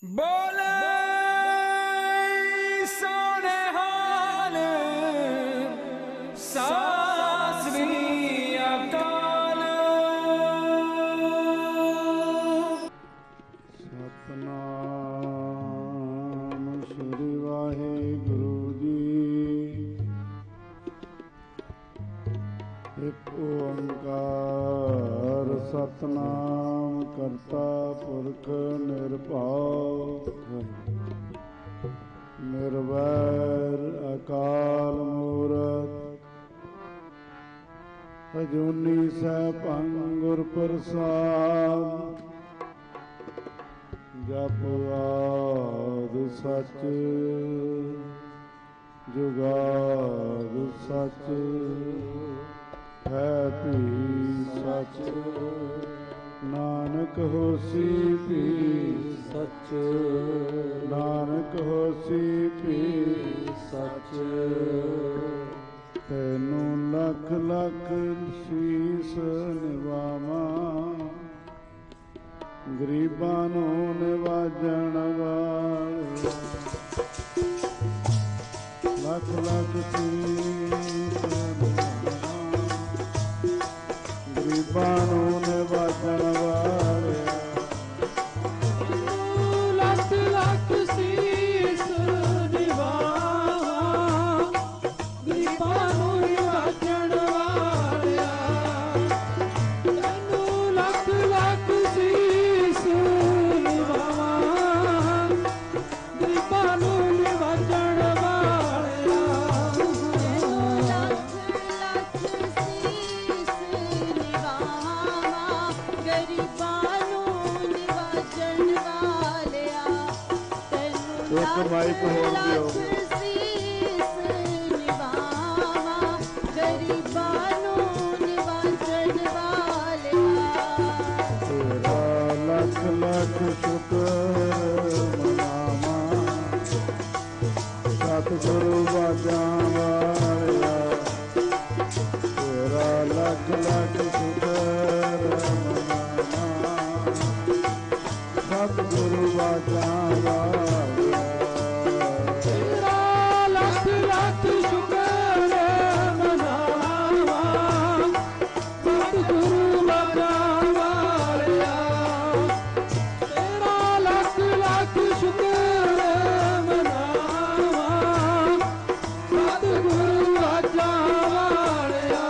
बोले सोने हाल सासवी अकाल। सतनाम श्री वाहिगुरु जी। एक ओंकार सतनाम करता पुरख निरभव निर्वैर अकाल मूरत अजूनी सैभं गुर प्रसाद। जप आदि सच जुगाद सच है भी सच। नानक होसी भी सच नानक होसी भी सच। तैनू लख लख शीस निवावां गरीबां नूं निवाजण वाले। लख लख शीस गरीबां नूं निवाजण वाले। लख लख शीस निवावां गरीबां नूं निवाजण वालिया। तैनू लख लख शीस निवावां गरीबां नूं निवाजण वालिया। एक माइक होर दियो। तेरा लख लख शुक्र मनावां सतगुरु बाजां वालिया। तेरा लख लख शुक्र मनावां सतगुरु बाजां वालिया। तेरा लख लख शुक्र मनावां सतगुरु बाजां वालिया। तेरा लख लख शुक्र मनावां सतगुरु बाजां वालिया।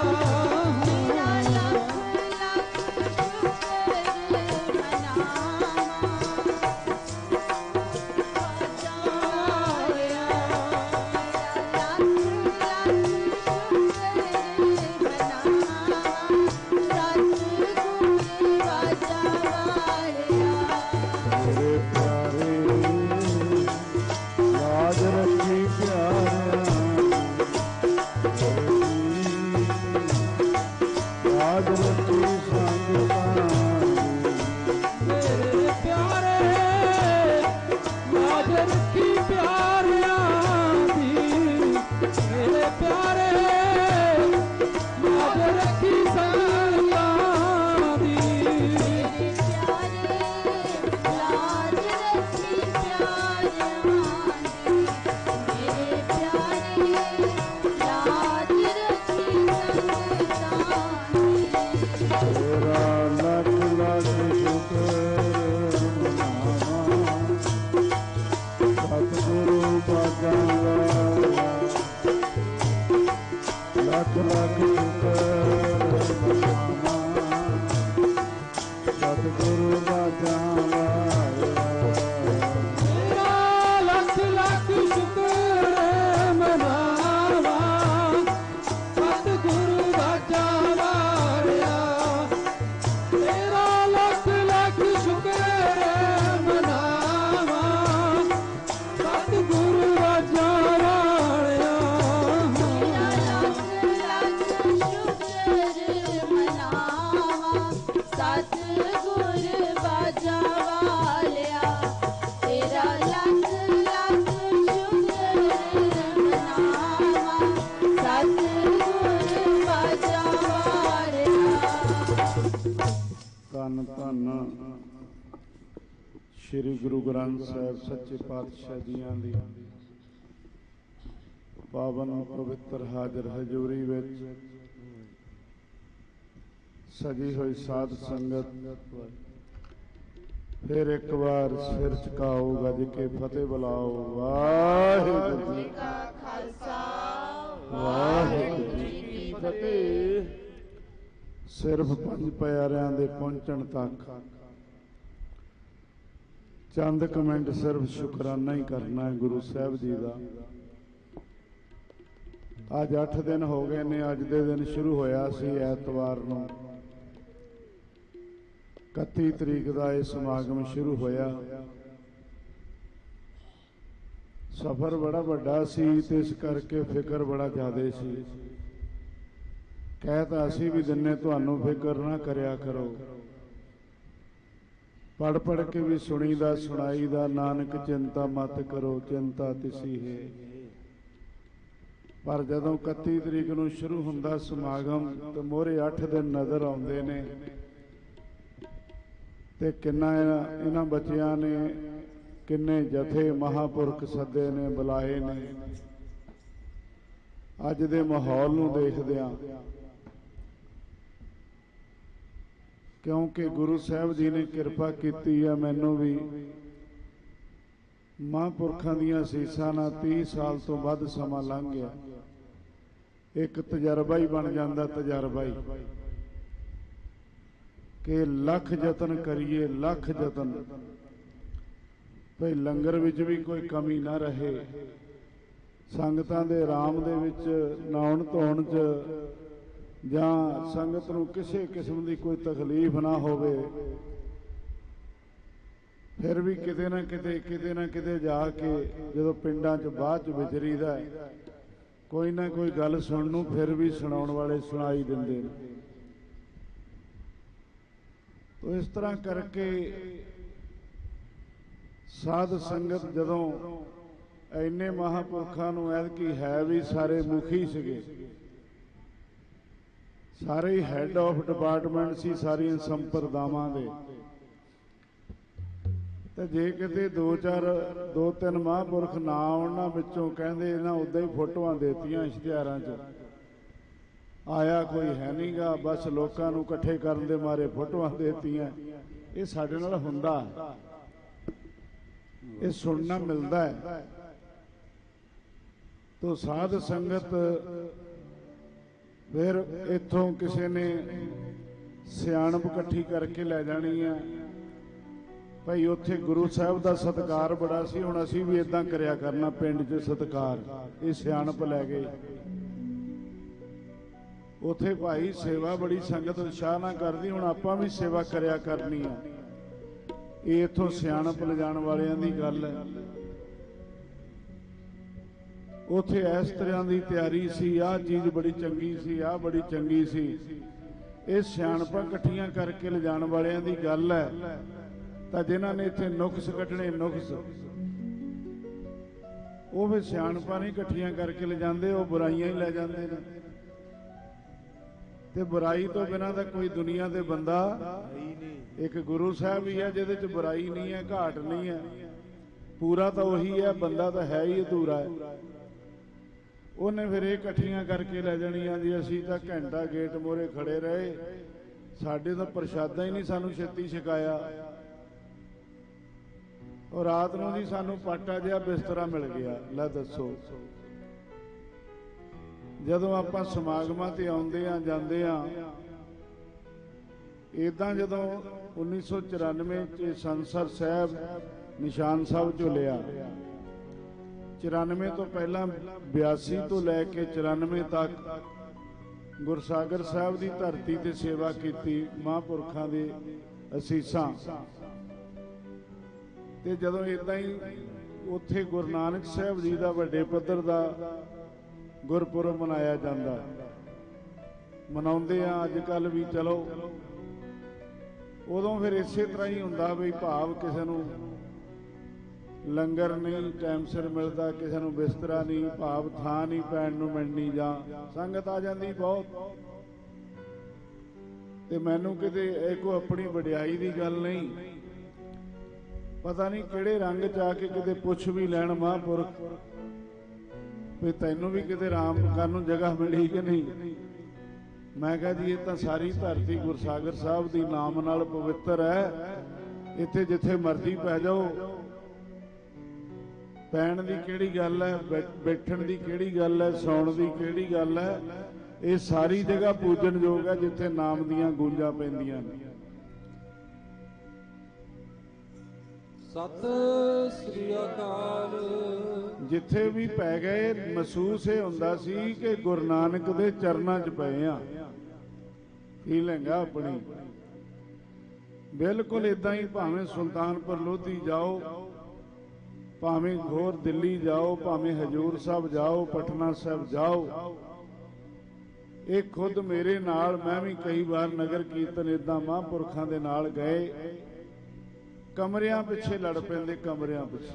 श्री गुरु ग्रंथ साहिब सच्चे पातशाह जियां दी पावन पवित्र हाजिर हजूरी विच सजी हुई साध संगत फिर एक बार सिर झुकाओ गज के फतेह बुलाओ। वाहिगुरू जी का खालसा वाहिगुरू जी की फतेह। सिर्फ पंज प्यारिਆਂ ਦੇ ਪਹੁੰਚਣ तक चंद कमेंट सिर्फ शुकराना ही करना है गुरु साहब जी का। अज 8 दिन हो गए ने, अज दे दिन शुरू होया सी ऐतवार नूं 31 तरीक का यह समागम शुरू होया। सफर बड़ा वड्डा सी ते इस करके फिक्र बड़ा ज़्यादा सी। कह तां असीं भी दिन्ने, तुहानूं फिक्र ना करया करो, पढ़ पढ़ के भी सुनीदा सुनाईदा। नानक चिंता मत करो चिंता तिसी है। पर जदों 31 तरीक नूं शुरू हुंदा समागम तो मोहरे 8 दिन नज़र आउंदे ने ते किन्ना इन्हां बच्चियां ने किन्ने जथे महापुरख सदे ने बुलाए ने। अज दे माहौल नूं देखदिआं क्योंकि गुरु साहब जी ने किरपा की है, मैनू भी महापुरखों दीआं असीसां नाल 30 साल तो वध समा लंघ गया। एक तजर्बा ही बन जाता, तजर्बा ही कि लख जतन करिए, लख जतन भाई लंगर विच भी कोई कमी ना रहे, संगतां दे आराम दे विच नहाउण धोण च जां संगत नूं किसी किस्म की कोई तकलीफ ना होवे। फिर भी किते ना किते जाके जदों पिंडां च बाद च विचरीदा कोई ना कोई गल सुणन नूं फिर भी सुणाउण वाले सुणाई दिंदे ने। तो इस तरह करके साध संगत जदों इन्ने महापुरखां नूं ऐतकी है भी सारे मुखी सीगे, सारे ही हैड ऑफ डिपार्टमेंट सी सारियां संप्रदावां दे। ते जे किते दो तीन महापुरख ना आउण विचों कहंदे इन्हां उदां ही फोटोआं देतियां इश्तिहारां च, आया कोई है नहीं गा, बस लोकां नूं इकट्ठे करन दे मारे फोटोआं देतियां। ये साडे नाल हुंदा, ये सुनना मिलदा है। तो साध संगत फिर इत्थों किसी ने सियाणप इकट्ठी करके लै जानी है। भाई उत्थे गुरु साहब का सत्कार बड़ा सी, हुण असीं भी इदां करिया करना पिंड च सत्कार। ये सियाणप लै गए उत्थे, भाई सेवा बड़ी संगत उत्साह ना करदी, हुण आपां भी सेवा करिया करनी है। ये इत्थों सियाणप लिजाण वालियां दी गल है। उत्थे इस तरह की तैयारी सी, आह चीज़ बड़ी चंगी सी, आह बड़ी चंगी सी। ये सियाणपां इकट्ठियां करके ले जाण वालियां दी गल है। तां जिन्हां ने इत्थे नुक्स कढणे, नुक्स वो फिर सियाणपां नहीं इकट्ठियां करके ले जांदे, वो बुराइयां ही लै जांदे ने। ते बुराई तो बिना तां कोई दुनिया दे बंदा एक गुरु साहब ही है जिहदे च बुराई नहीं है, घाट नहीं है। पूरा तो वही है, बंदा तो है ही अधूरा है। उन्हें फिर ये इकट्ठियां करके लै जानियां जी। असीं तां घंटा गेट मोहरे खड़े रहे, साडे तां प्रशादा ही नहीं सानूं छेती छकाया। और रात नूं जी सानूं पाटा जिहा बिस्तरा मिल गया। लै दसो, जदों आपां समागमां ते आउंदे आ जांदे आ, इदां जदों 1994 च संसद साहब निशान साहब झुलिया, 94 तो पहला 82 तो लैके 94 तक गुरसागर साहब की धरती ते सेवा की महापुरखों के असीसां। ते जदों इदां ही उत्थे गुरु नानक साहब जी का वड्डे पद्धर का गुरपुरब मनाया जाता, मनाउंदे आ अजकल भी। चलो उदों फिर इसे तरह ही हुंदा बई भाव किसी नूं लंगर नहीं टाइम सिर मिलता, किसी नूं बिस्तरा नहीं, भाव थां नहीं पैण नूं मिलनी, जां संगत आ जाती बहुत। ते मैनूं किते कोई अपनी वडियाई की गल नहीं, ਪਤਾ ਨਹੀਂ ਕਿਹੜੇ ਰੰਗ ਚ ਆ ਕੇ ਕਿਤੇ ਪੁੱਛ ਵੀ ਲੈਣ ਮਹਾਂਪੁਰਖ ਵੀ ਤੈਨੂੰ ਵੀ ਕਿਤੇ ਰਾਮ ਕਰਨ ਨੂੰ ਜਗ੍ਹਾ ਮਿਲੀ ਕਿ ਨਹੀਂ। ਮੈਂ ਕਿਹਾ ਜੀ ਇਹ ਤਾਂ ਸਾਰੀ ਧਰਤੀ ਗੁਰਸਾਗਰ ਸਾਹਿਬ ਦੀ ਨਾਮ ਨਾਲ ਪਵਿੱਤਰ ਹੈ, ਇੱਥੇ ਜਿੱਥੇ ਮਰਜ਼ੀ ਪੈ ਜਾਓ, ਪੈਣ ਦੀ ਕਿਹੜੀ ਗੱਲ ਹੈ, ਬੈਠਣ ਦੀ ਕਿਹੜੀ ਗੱਲ ਹੈ, ਸੌਣ ਦੀ ਕਿਹੜੀ ਗੱਲ ਹੈ। ਇਹ ਸਾਰੀ ਜਗ੍ਹਾ ਪੂਜਨਯੋਗ ਹੈ ਜਿੱਥੇ ਨਾਮ ਦੀਆਂ ਗੂੰਜਾਂ ਪੈਂਦੀਆਂ ਨੇ। ਸਤਿ ਸ੍ਰੀ ਅਕਾਲ। ਜਿੱਥੇ ਵੀ ਪੈ ਗਏ ਮਹਿਸੂਸ ਇਹ ਹੁੰਦਾ ਸੀ ਕਿ ਗੁਰੂ ਨਾਨਕ ਦੇ ਚਰਨਾਂ 'ਚ ਪਏ ਆ। ਫੀਲਿੰਗ ਆ ਆਪਣੀ ਬਿਲਕੁਲ ਇਦਾਂ ਹੀ। ਭਾਵੇਂ ਸੁਲਤਾਨਪੁਰ ਲੋਧੀ ਜਾਓ, ਭਾਵੇਂ ਘੋਰ ਦਿੱਲੀ ਜਾਓ, ਭਾਵੇਂ ਹਜੂਰ ਸਾਹਿਬ ਜਾਓ, ਪਟਨਾ ਸਾਹਿਬ ਜਾਓ, ਇਹ ਖੁਦ ਮੇਰੇ ਨਾਲ, ਮੈਂ ਵੀ ਕਈ ਵਾਰ ਨਗਰ ਕੀਰਤਨ ਇਦਾਂ ਮਹਾਂਪੁਰਖਾਂ ਦੇ ਨਾਲ ਗਏ, ਕਮਰਿਆਂ ਪਿੱਛੇ ਲੜ ਪੈਂਦੇ, ਕਮਰਿਆਂ ਪਿੱਛੇ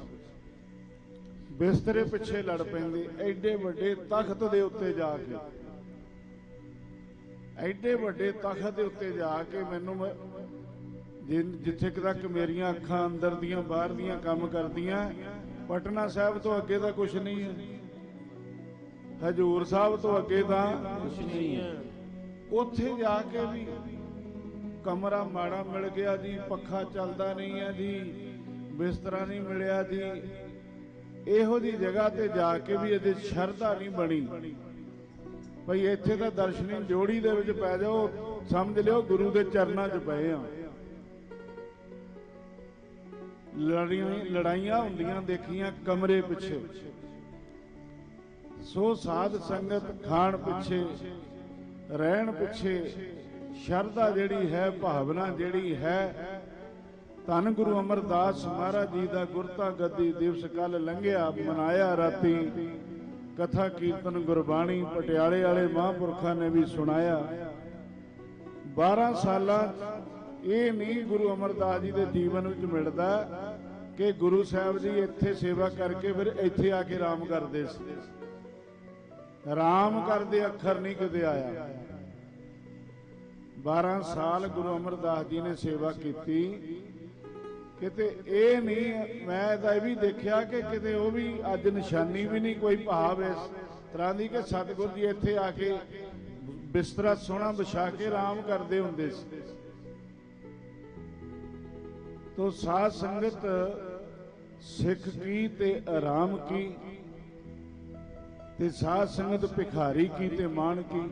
ਬਿਸਤਰੇ ਪਿੱਛੇ ਲੜ ਪੈਂਦੇ। ਐਡੇ ਵੱਡੇ ਤਖਤ ਦੇ ਉੱਤੇ ਜਾ ਕੇ, ਐਡੇ ਵੱਡੇ ਤਖਤ ਦੇ ਉੱਤੇ ਜਾ ਕੇ ਮੈਨੂੰ ਜਿੱਥੇ ਤੱਕ ਮੇਰੀਆਂ ਅੱਖਾਂ ਅੰਦਰ ਦੀਆਂ ਬਾਹਰ ਦੀਆਂ ਕੰਮ ਕਰਦੀਆਂ, ਪਟਨਾ ਸਾਹਿਬ ਤੋਂ ਅੱਗੇ ਤਾਂ ਕੁਛ ਨਹੀਂ ਹੈ, ਹਜੂਰ ਸਾਹਿਬ ਤੋਂ ਅੱਗੇ ਤਾਂ ਕੁਛ ਨਹੀਂ ਹੈ। ਉੱਥੇ ਜਾ ਕੇ ਵੀ ਕਮਰਾ ਮਾੜਾ ਮਿਲ ਗਿਆ ਜੀ, ਪੱਖਾ ਚੱਲਦਾ ਨਹੀਂ ਹੈ ਜੀ, ਬਿਸਤਰਾ ਨਹੀਂ ਮਿਲਿਆ ਜੀ। ਇਹੋ ਜਿਹੀ ਜਗ੍ਹਾ ਤੇ ਜਾ ਕੇ ਵੀ ਇਹਦੇ ਸ਼ਰਧਾ ਨਹੀਂ ਬਣੀ ਭਈ ਇੱਥੇ ਤਾਂ ਦਰਸ਼ਨੀ ਜੋੜੀ ਦੇ ਵਿੱਚ ਪੈ ਜਾਓ, ਸਮਝ ਲਿਓ ਗੁਰੂ ਦੇ ਚਰਨਾਂ 'ਚ ਪਏ ਆ। ਲੜਾਈਆਂ ਹੁੰਦੀਆਂ ਦੇਖੀਆਂ ਕਮਰੇ ਪਿੱਛੇ, ਸੋ ਸਾਧ ਸੰਗਤ ਖਾਣ ਪਿੱਛੇ, ਰਹਿਣ ਪਿੱਛੇ, ਸ਼ਰਧਾ ਜਿਹੜੀ ਹੈ, ਭਾਵਨਾ ਜਿਹੜੀ ਹੈ। ਧੰਨ ਗੁਰੂ ਅਮਰਦਾਸ ਮਹਾਰਾਜ ਜੀ ਦਾ ਗੁਰਤਾ ਗੱਦੀ ਦਿਵਸ ਕੱਲ ਲੰਘਿਆ, ਮਨਾਇਆ ਰਾਤੀ, ਕਥਾ ਕੀਰਤਨ ਗੁਰਬਾਣੀ ਪਟਿਆਲੇ ਵਾਲੇ ਮਹਾਂਪੁਰਖਾਂ ਨੇ ਵੀ ਸੁਣਾਇਆ। 12 ਸਾਲਾਂ ਇਹ ਨਹੀਂ ਗੁਰੂ ਅਮਰਦਾਸ ਜੀ ਦੇ ਜੀਵਨ ਵਿੱਚ ਮਿਲਦਾ ਕਿ ਗੁਰੂ ਸਾਹਿਬ ਜੀ ਇੱਥੇ ਸੇਵਾ ਕਰਕੇ ਫਿਰ ਇੱਥੇ ਆ ਕੇ ਰਾਮ ਕਰਦੇ ਸੀ। ਰਾਮ ਕਰਦੇ ਅੱਖਰ ਨਹੀਂ ਕਿਤੇ ਆਇਆ। 12 ਸਾਲ ਗੁਰੂ ਅਮਰਦਾਸ ਜੀ ਨੇ ਸੇਵਾ ਕੀਤੀ। ਕਿਤੇ ਇਹ ਨਹੀਂ, ਮੈਂ ਤਾਂ ਇਹ ਵੀ ਦੇਖਿਆ ਕਿ ਕਿਤੇ ਉਹ ਵੀ ਅੱਜ ਨਿਸ਼ਾਨੀ ਵੀ ਨਹੀਂ ਕੋਈ ਭਾਵ ਇਸ ਤਰ੍ਹਾਂ ਦੀ ਕਿ ਸਤਿਗੁਰ ਜੀ ਇੱਥੇ ਆ ਕੇ ਬਿਸਤਰਾ ਸੋਹਣਾ ਵਿਛਾ ਕੇ ਆਰਾਮ ਕਰਦੇ ਹੁੰਦੇ ਸੀ। ਤੋ ਸਾਧ ਸੰਗਤ ਸਿੱਖ ਕੀ ਤੇ ਆਰਾਮ ਕੀ, ਤੇ ਸਾਧ ਸੰਗਤ ਭਿਖਾਰੀ ਕੀ ਤੇ ਮਾਣ ਕੀ।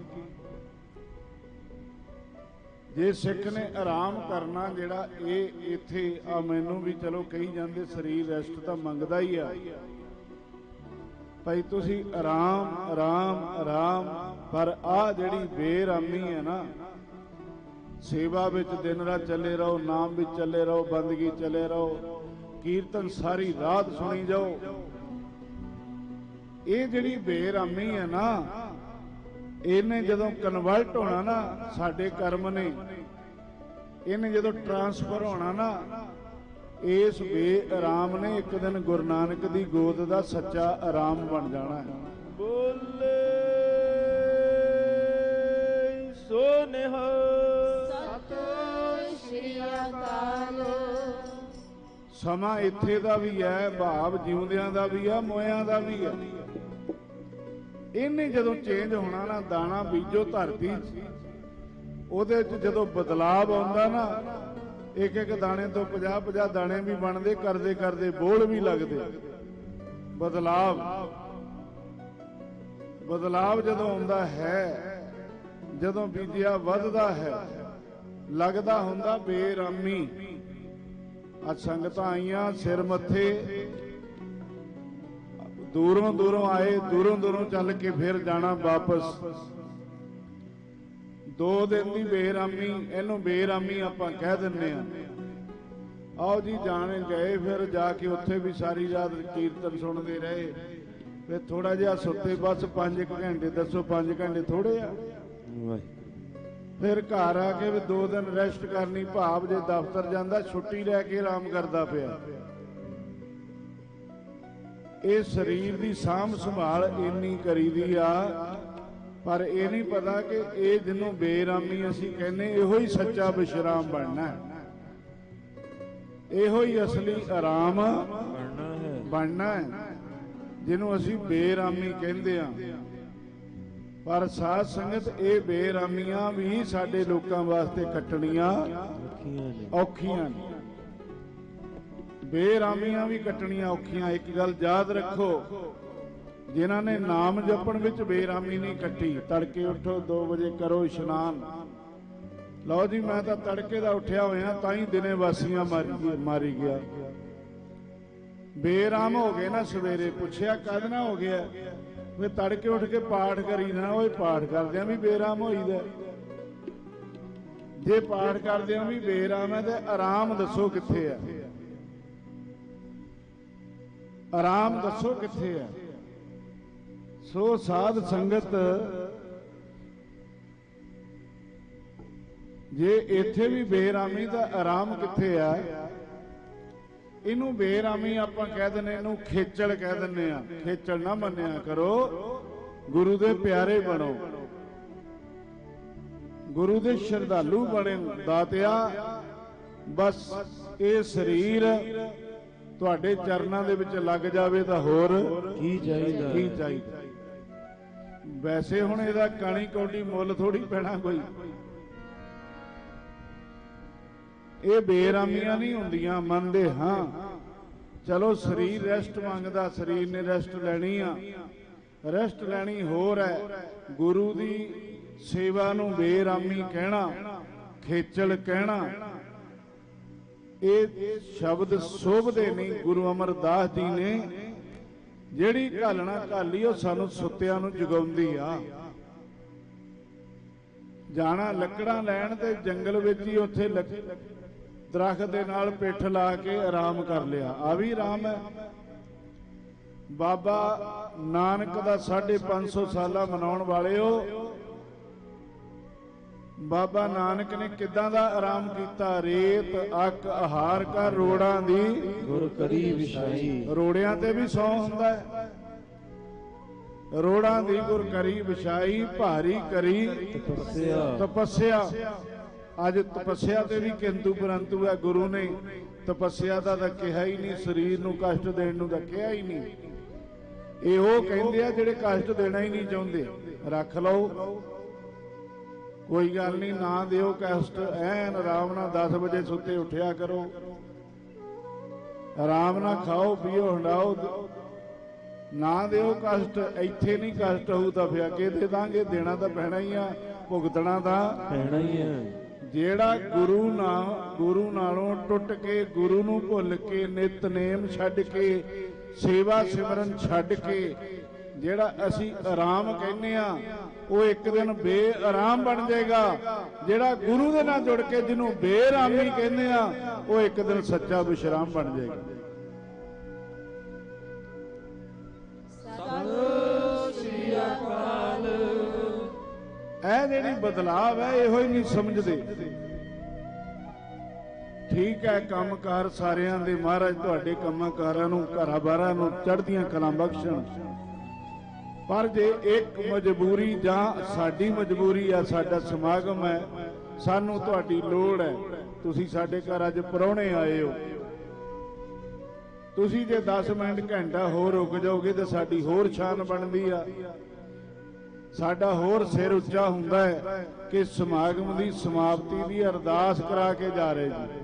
ਜੇ ਸਿੱਖ ਨੇ ਆਰਾਮ ਕਰਨਾ ਜਿਹੜਾ ਇਹ ਇੱਥੇ ਆ, ਮੈਨੂੰ ਵੀ ਚਲੋ ਕਹੀ ਜਾਂਦੇ ਸਰੀਰ ਰੈਸਟ ਤਾਂ ਮੰਗਦਾ ਹੀ ਆ ਭਾਈ, ਤੁਸੀਂ ਆਰਾਮ ਆਰਾਮ ਆਰਾਮ, ਪਰ ਆ ਜਿਹੜੀ ਬੇਰਾਮੀ ਹੈ ਨਾ, ਸੇਵਾ ਵਿੱਚ ਦਿਨ ਰਾਤ ਚੱਲੇ ਰਹੋ, ਨਾਮ ਵਿੱਚ ਚੱਲੇ ਰਹੋ, ਬੰਦਗੀ ਚੱਲੇ ਰਹੋ, ਕੀਰਤਨ ਸਾਰੀ ਰਾਤ ਸੁਣੀ ਜਾਓ, ਇਹ ਜਿਹੜੀ ਬੇਰਾਮੀ ਹੈ ਨਾ, ਇਹਨੇ ਜਦੋਂ ਕਨਵਰਟ ਹੋਣਾ ਨਾ, ਸਾਡੇ ਕਰਮ ਨੇ, ਇਹਨੇ ਜਦੋਂ ਟ੍ਰਾਂਸਫਰ ਹੋਣਾ ਨਾ, ਇਸ ਬੇਆਰਾਮ ਨੇ ਇੱਕ ਦਿਨ ਗੁਰੂ ਨਾਨਕ ਦੀ ਗੋਦ ਦਾ ਸੱਚਾ ਆਰਾਮ ਬਣ ਜਾਣਾ ਹੈ। ਬੋਲੇ ਸੋ ਨਿਹਾਲ। ਸਤਿ ਸ੍ਰੀ ਅਕਾਲ। ਸਮਾਂ ਇੱਥੇ ਦਾ ਵੀ ਹੈ, ਭਾਵ ਜਿਉਂਦਿਆਂ ਦਾ ਵੀ ਹੈ, ਮੋਇਆਂ ਦਾ ਵੀ ਹੈ। ਇਹਨੇ ਜਦੋਂ ਚੇਂਜ ਹੋਣਾ ਨਾ, ਦਾਣਾ ਬੀਜੋ ਧਰਤੀ 'ਚ, ਉਹਦੇ 'ਚ ਜਦੋਂ ਬਦਲਾਵ ਆਉਂਦਾ ਨਾ, ਇੱਕ ਇੱਕ ਦਾਣੇ ਤੋਂ 50-50 ਦਾਣੇ ਵੀ ਬਣਦੇ, ਕਰਦੇ ਕਰਦੇ ਬੋਲ ਵੀ ਲੱਗਦੇ। ਬਦਲਾਵ ਜਦੋਂ ਆਉਂਦਾ ਹੈ, ਜਦੋਂ ਬੀਜਿਆ ਵੱਧਦਾ ਹੈ, ਲੱਗਦਾ ਹੁੰਦਾ ਬੇਰਾਮੀ। ਅੱਜ ਸੰਗਤਾਂ ਆਈਆਂ ਸਿਰ ਮੱਥੇ, ਦੂਰੋਂ ਦੂਰੋਂ ਆਏ, ਦੂਰੋਂ ਦੂਰੋਂ ਚੱਲ ਕੇ ਫਿਰ ਜਾਣਾ ਵਾਪਸ। 2 ਦਿਨ ਦੀ ਬੇਰਾਮੀ, ਇਹਨੂੰ ਬੇਰਾਮੀ ਆਪਾਂ ਕਹਿ ਦਿੰਨੇ ਆ। ਆਓ ਜੀ ਜਾਣੇ ਗਏ, ਫਿਰ ਜਾ ਕੇ ਉੱਥੇ ਵੀ ਸਾਰੀ ਰਾਤ ਕੀਰਤਨ ਸੁਣਦੇ ਰਹੇ, ਫਿਰ ਥੋੜਾ ਜਿਹਾ ਸੁੱਤੇ, ਬਸ 5 ਘੰਟੇ। ਦੱਸੋ 5 ਘੰਟੇ ਥੋੜੇ ਆ? ਫਿਰ ਘਰ ਆ ਕੇ ਵੀ 2 ਦਿਨ ਰੈਸਟ ਕਰਨੀ, ਭਾਵ ਜੇ ਦਫ਼ਤਰ ਜਾਂਦਾ ਛੁੱਟੀ ਲੈ ਕੇ ਆਰਾਮ ਕਰਦਾ ਪਿਆ। ਇਹ ਸਰੀਰ ਦੀ ਸਾਂਭ ਸੰਭਾਲ ਇੰਨੀ ਕਰੀਦੀ ਆ, ਪਰ ਇਹ ਨਹੀਂ ਪਤਾ ਕਿ ਇਹ ਜਿਹਨੂੰ ਬੇਰਾਮੀ ਅਸੀਂ ਕਹਿੰਦੇ, ਇਹੋ ਹੀ ਸੱਚਾ ਵਿਸ਼ਰਾਮ ਬਣਨਾ ਹੈ। ਇਹੋ ਹੀ ਅਸਲੀ ਆਰਾਮ ਬਣਨਾ ਹੈ ਬਣਨਾ ਹੈ, ਜਿਹਨੂੰ ਅਸੀਂ ਬੇਰਾਮੀ ਕਹਿੰਦੇ ਆ। ਪਰ ਸਾਧ ਸੰਗਤ ਇਹ ਬੇਰਾਮੀਆਂ ਵੀ ਸਾਡੇ ਲੋਕਾਂ ਵਾਸਤੇ ਕੱਟਣੀਆਂ ਔਖੀਆਂ ਨੇ। ਬੇਰਾਮੀਆਂ ਵੀ ਕੱਟਣੀਆਂ ਔਖੀਆਂ। ਇੱਕ ਗੱਲ ਯਾਦ ਰੱਖੋ, ਜਿਨ੍ਹਾਂ ਨੇ ਨਾਮ ਜਪਣ ਵਿੱਚ ਬੇਰਾਮੀ ਨਹੀਂ ਕੱਟੀ, ਤੜਕੇ ਉੱਠੋ 2 ਵਜੇ ਕਰੋ ਇਸ਼ਨਾਨ। ਲਓ ਜੀ, ਮੈਂ ਤਾਂ ਤੜਕੇ ਦਾ ਉੱਠਿਆ ਹੋਇਆ ਤਾਂ ਹੀ ਦਿਨੇ ਵਾਸੀਆਂ ਮਾਰੀ ਗਿਆ। ਬੇਰਾਮ ਹੋ ਗਏ ਨਾ ਸਵੇਰੇ। ਪੁੱਛਿਆ ਕਦ ਨਾ ਹੋ ਗਿਆ? ਵੇ ਤੜਕੇ ਉੱਠ ਕੇ ਪਾਠ ਕਰੀ ਨਾ। ਉਹ ਪਾਠ ਕਰਦਿਆਂ ਵੀ ਬੇਰਾਮ ਹੋਈਦਾ। ਜੇ ਪਾਠ ਕਰਦਿਆਂ ਵੀ ਬੇਰਾਮ ਹੈ ਤੇ ਆਰਾਮ ਦੱਸੋ ਕਿੱਥੇ ਹੈ? ਆਰਾਮ ਦੱਸੋ ਕਿੱਥੇ ਹੈ? ਸੋ ਸਾਧ ਸੰਗਤ, ਜੇ ਇੱਥੇ ਵੀ ਬੇਰਾਮੀ ਤਾਂ ਆਰਾਮ ਕਿੱਥੇ ਆ? ਇਹਨੂੰ ਬੇਰਾਮੀ ਆਪਾਂ ਕਹਿ ਦਿੰਦੇ, ਇਹਨੂੰ ਖੇਚਲ ਕਹਿ ਦਿੰਦੇ ਆ। ਖੇਚਲ ਨਾ ਮੰਨਿਆ ਕਰੋ, ਗੁਰੂ ਦੇ ਪਿਆਰੇ ਬਣੋ, ਗੁਰੂ ਦੇ ਸ਼ਰਧਾਲੂ ਬਣੇ। ਦਾਤਿਆ ਬਸ ਇਹ ਸਰੀਰ ਤੁਹਾਡੇ ਚਰਨਾਂ ਦੇ ਵਿੱਚ ਲੱਗ ਜਾਵੇ ਤਾਂ ਹੋਰ ਕੀ ਚਾਹੀਦਾ? ਕੀ ਚਾਹੀਦਾ? ਵੈਸੇ ਹੁਣ ਇਹਦਾ ਕਾਣੀ ਕੌਡੀ ਮੁੱਲ ਥੋੜੀ ਪੈਣਾ ਕੋਈ। ਇਹ ਬੇਰਾਮੀਆਂ ਨਹੀਂ ਹੁੰਦੀਆਂ, ਮੰਨਦੇ ਹਾਂ। ਚਲੋ ਸਰੀਰ ਰੈਸਟ ਮੰਗਦਾ, ਸਰੀਰ ਨੇ ਰੈਸਟ ਲੈਣੀ ਆ। ਰੈਸਟ ਲੈਣੀ ਹੋਰ ਹੈ। ਗੁਰੂ ਦੀ ਸੇਵਾ ਨੂੰ ਬੇਰਾਮੀ ਕਹਿਣਾ, ਖੇਚਲ ਕਹਿਣਾ, ਇਹ ਸ਼ਬਦ ਸੋਭਦੇ ਨਹੀਂ। ਗੁਰੂ ਅਮਰਦਾਸ ਜੀ ਨੇ ਜਿਹੜੀ ਘਾਲਣਾ ਘਾਲੀ, ਉਹ ਸਾਨੂੰ ਸੁੱਤਿਆਂ ਨੂੰ ਜਗਾਉਂਦੀ ਆ। ਜਾਣਾ ਲੱਕੜਾਂ ਲੈਣ ਤੇ ਜੰਗਲ ਵਿੱਚ ਹੀ ਉੱਥੇ ਦਰਖਤ ਦੇ ਨਾਲ ਪਿੱਠ ਲਾ ਕੇ ਆਰਾਮ ਕਰ ਲਿਆ। ਆ ਵੀ ਆਰਾਮ ਹੈ। ਬਾਬਾ ਨਾਨਕ ਦਾ 550 ਸਾਲਾ ਮਨਾਉਣ ਵਾਲਿਓ, ਬਾਬਾ ਨਾਨਕ ਨੇ ਕਿੱਦਾਂ ਦਾ ਆਰਾਮ ਕੀਤਾ? ਰੇਤ ਅੱਕ ਆਹਾਰ ਕਰ ਰੋੜਾਂ ਦੀ ਗੁਰ ਕਰੀ ਵਿਛਾਈ। ਰੋੜਿਆਂ ਤੇ ਵੀ ਸੌ ਹੁੰਦਾ ਹੈ। ਰੋੜਾਂ ਦੀ ਗੁਰ ਕਰੀ ਵਿਛਾਈ, ਭਾਰੀ ਕਰੀ ਤਪੱਸਿਆ। ਅੱਜ ਤਪੱਸਿਆ ਤੇ ਵੀ ਕਿੰਤੂ ਪਰੰਤੂ ਹੈ। ਗੁਰੂ ਨੇ ਤਪੱਸਿਆ ਦਾ ਤਾਂ ਕਿਹਾ ਹੀ ਨਹੀਂ, ਸਰੀਰ ਨੂੰ ਕਸ਼ਟ ਦੇਣ ਨੂੰ ਤਾਂ ਕਿਹਾ ਹੀ ਨਹੀਂ। ਇਹ ਉਹ ਕਹਿੰਦੇ ਆ ਜਿਹੜੇ ਕਸ਼ਟ ਦੇਣਾ ਹੀ ਨਹੀਂ ਚਾਹੁੰਦੇ। ਰੱਖ ਲਓ, ਕੋਈ ਗੱਲ ਨਹੀਂ, ਨਾ ਦਿਓ ਕਸ਼ਟ। ਐਨ ਆਰਾਮ ਨਾਲ 10 ਵਜੇ ਸੁੱਤੇ ਉੱਠਿਆ ਕਰੋ, ਆਰਾਮ ਨਾਲ ਖਾਓ ਪੀਓ ਹੰਡਾਓ, ਨਾ ਦਿਓ ਕਸ਼ਟ। ਇੱਥੇ ਨਹੀਂ ਕਸ਼ਟ ਹੋਊ ਤਾਂ ਫਿਰ ਅੱਗੇ ਦੇ ਦਾਂਗੇ। ਦੇਣਾ ਤਾਂ ਪੈਣਾ ਹੀ ਆ, ਭੁਗਤਣਾ ਤਾਂ ਪੈਣਾ ਹੀ ਹੈ। ਜਿਹੜਾ ਗੁਰੂ ਨਾਲੋਂ ਟੁੱਟ ਕੇ, ਗੁਰੂ ਨੂੰ ਭੁੱਲ ਕੇ, ਨਿਤਨੇਮ ਛੱਡ ਕੇ, ਸੇਵਾ ਸਿਮਰਨ ਛੱਡ ਕੇ ਜਿਹੜਾ ਅਸੀਂ ਆਰਾਮ ਕਹਿੰਦੇ ਆ, ਉਹ ਇੱਕ ਦਿਨ ਬੇਆਰਾਮ ਬਣ ਜਾਏਗਾ। ਜਿਹੜਾ ਗੁਰੂ ਦੇ ਨਾਲ ਜੁੜ ਕੇ ਜਿਹਨੂੰ ਬੇਰਾਮੀ ਕਹਿੰਦੇ ਆ, ਉਹ ਇੱਕ ਦਿਨ ਸੱਚਾ ਵਿਸ਼ਰਾਮ ਬਣ ਜਾਏਗਾ। ਸਤਿ ਸ੍ਰੀ ਅਕਾਲ। ਇਹ ਜਿਹੜੀ ਬਦਲਾਵ ਹੈ, ਇਹੋ ਹੀ ਨਹੀਂ ਸਮਝਦੇ। ਠੀਕ ਹੈ, ਕੰਮਕਾਰ ਸਾਰਿਆਂ ਦੇ, ਮਹਾਰਾਜ ਤੁਹਾਡੇ ਕੰਮਾਂ ਕਾਰਾਂ ਨੂੰ, ਘਰਾਂ ਬਾਰਾਂ ਨੂੰ ਚੜ੍ਹਦੀਆਂ ਕਲਾਂ ਬਖਸ਼ਣ। ਪਰ ਜੇ ਇੱਕ ਮਜਬੂਰੀ, ਜਾਂ ਸਾਡੀ ਮਜਬੂਰੀ ਆ, ਸਾਡਾ ਸਮਾਗਮ ਹੈ, ਸਾਨੂੰ ਤੁਹਾਡੀ ਲੋੜ ਹੈ, ਤੁਸੀਂ ਸਾਡੇ ਘਰ ਅੱਜ ਪ੍ਰਾਹੁਣੇ ਆਏ ਹੋ, ਤੁਸੀਂ ਜੇ 10 ਮਿੰਟ ਘੰਟਾ ਹੋਰ ਰੁਕ ਜਾਓਗੇ ਤਾਂ ਸਾਡੀ ਹੋਰ ਸ਼ਾਨ ਬਣਦੀ ਆ, ਸਾਡਾ ਹੋਰ ਸਿਰ ਉੱਚਾ ਹੁੰਦਾ ਹੈ ਕਿ ਸਮਾਗਮ ਦੀ ਸਮਾਪਤੀ ਦੀ ਅਰਦਾਸ ਕਰਾ ਕੇ ਜਾ ਰਹੇ ਜੀ।